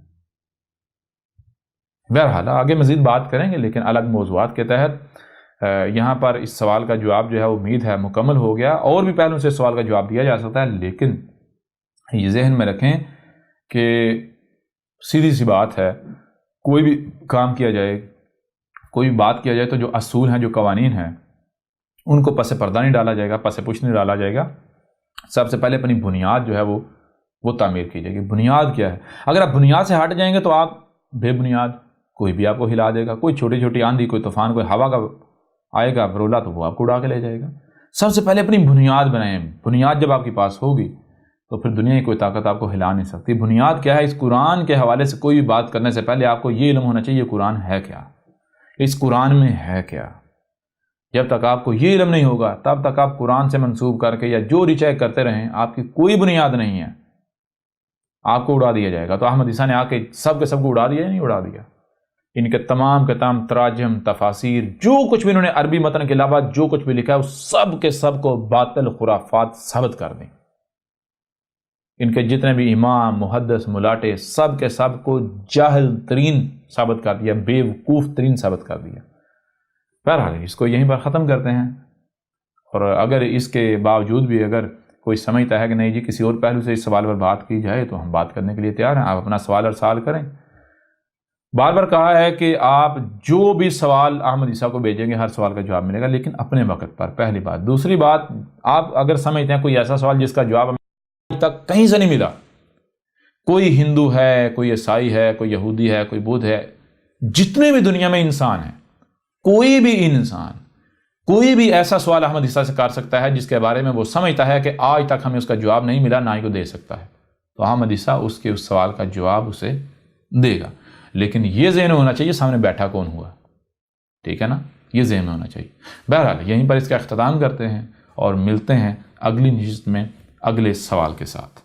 بہرحال آگے مزید بات کریں گے لیکن الگ موضوعات کے تحت۔ یہاں پر اس سوال کا جواب جو ہے امید ہے مکمل ہو گیا. اور بھی پہلوں سے سوال کا جواب دیا جا سکتا ہے، لیکن یہ ذہن میں رکھیں کہ سیدھی سی بات ہے، کوئی بھی کام کیا جائے، کوئی بھی بات کیا جائے تو جو اصول ہیں، جو قوانین ہیں، ان کو پس پردہ نہیں ڈالا جائے گا، پس پوچھ نہیں ڈالا جائے گا. سب سے پہلے اپنی بنیاد جو ہے وہ تعمیر کی جائے گی. بنیاد کیا ہے؟ اگر آپ بنیاد سے ہٹ جائیں گے تو آپ بے بنیاد، کوئی بھی آپ کو ہلا دے گا. کوئی چھوٹی چھوٹی آندھی، کوئی طوفان، کوئی ہوا کا آئے گا برولا تو وہ آپ کو اڑا کے لے جائے گا. سب سے پہلے اپنی بنیاد بنائیں. بنیاد جب آپ کے پاس ہوگی تو پھر دنیا کی کوئی طاقت آپ کو ہلا نہیں سکتی. بنیاد کیا ہے؟ اس قرآن کے حوالے سے کوئی بھی بات کرنے سے پہلے آپ کو یہ علم ہونا چاہیے قرآن ہے کیا، اس قرآن میں ہے کیا. جب تک آپ کو یہ علم نہیں ہوگا تب تک آپ قرآن سے منسوب کر کے یا جو ریچیک کرتے رہیں، آپ کی کوئی بنیاد نہیں ہے، آپ کو اڑا دیا جائے گا. تو احمد عیسیٰ نے آ کے سب کے سب کو اڑا دیا یا نہیں اڑا دیا؟ ان کے تمام تراجم، تفاسیر، جو کچھ بھی انہوں نے عربی متن کے علاوہ جو کچھ بھی لکھا ہے، وہ سب کے سب کو باطل خرافات ثابت کر دیں. ان کے جتنے بھی امام، محدث، ملاٹے، سب کے سب کو جاہل ترین ثابت کر دیا، بے وقوف ترین ثابت کر دیا. بہرحال اس کو یہیں پر ختم کرتے ہیں. اور اگر اس کے باوجود بھی اگر کوئی سمجھتا ہے کہ نہیں جی کسی اور پہلو سے اس سوال پر بات کی جائے تو ہم بات کرنے کے لیے تیار ہیں. آپ اپنا سوال ارسال کریں. بار بار کہا ہے کہ آپ جو بھی سوال احمد عیسیٰ کو بھیجیں گے ہر سوال کا جواب ملے گا، لیکن اپنے وقت پر، پہلی بات. دوسری بات، آپ اگر سمجھتے ہیں کوئی ایسا سوال جس کا جواب اب تک کہیں سے نہیں ملا، کوئی ہندو ہے، کوئی عیسائی ہے، کوئی یہودی ہے، کوئی بدھ ہے، جتنے بھی دنیا میں انسان ہیں، کوئی بھی انسان کوئی بھی ایسا سوال احمد عیسیٰ سے کر سکتا ہے جس کے بارے میں وہ سمجھتا ہے کہ آج تک ہمیں اس کا جواب نہیں ملا، نہ ہی کو دے سکتا ہے، تو احمد عیسیٰ اس کے اس سوال کا جواب اسے دے گا. لیکن یہ ذہن ہونا چاہیے سامنے بیٹھا کون ہوا. ٹھیک ہے نا؟ یہ ذہن میں ہونا چاہیے. بہرحال یہیں پر اس کا اختتام کرتے ہیں اور ملتے ہیں اگلی نشست میں اگلے سوال کے ساتھ.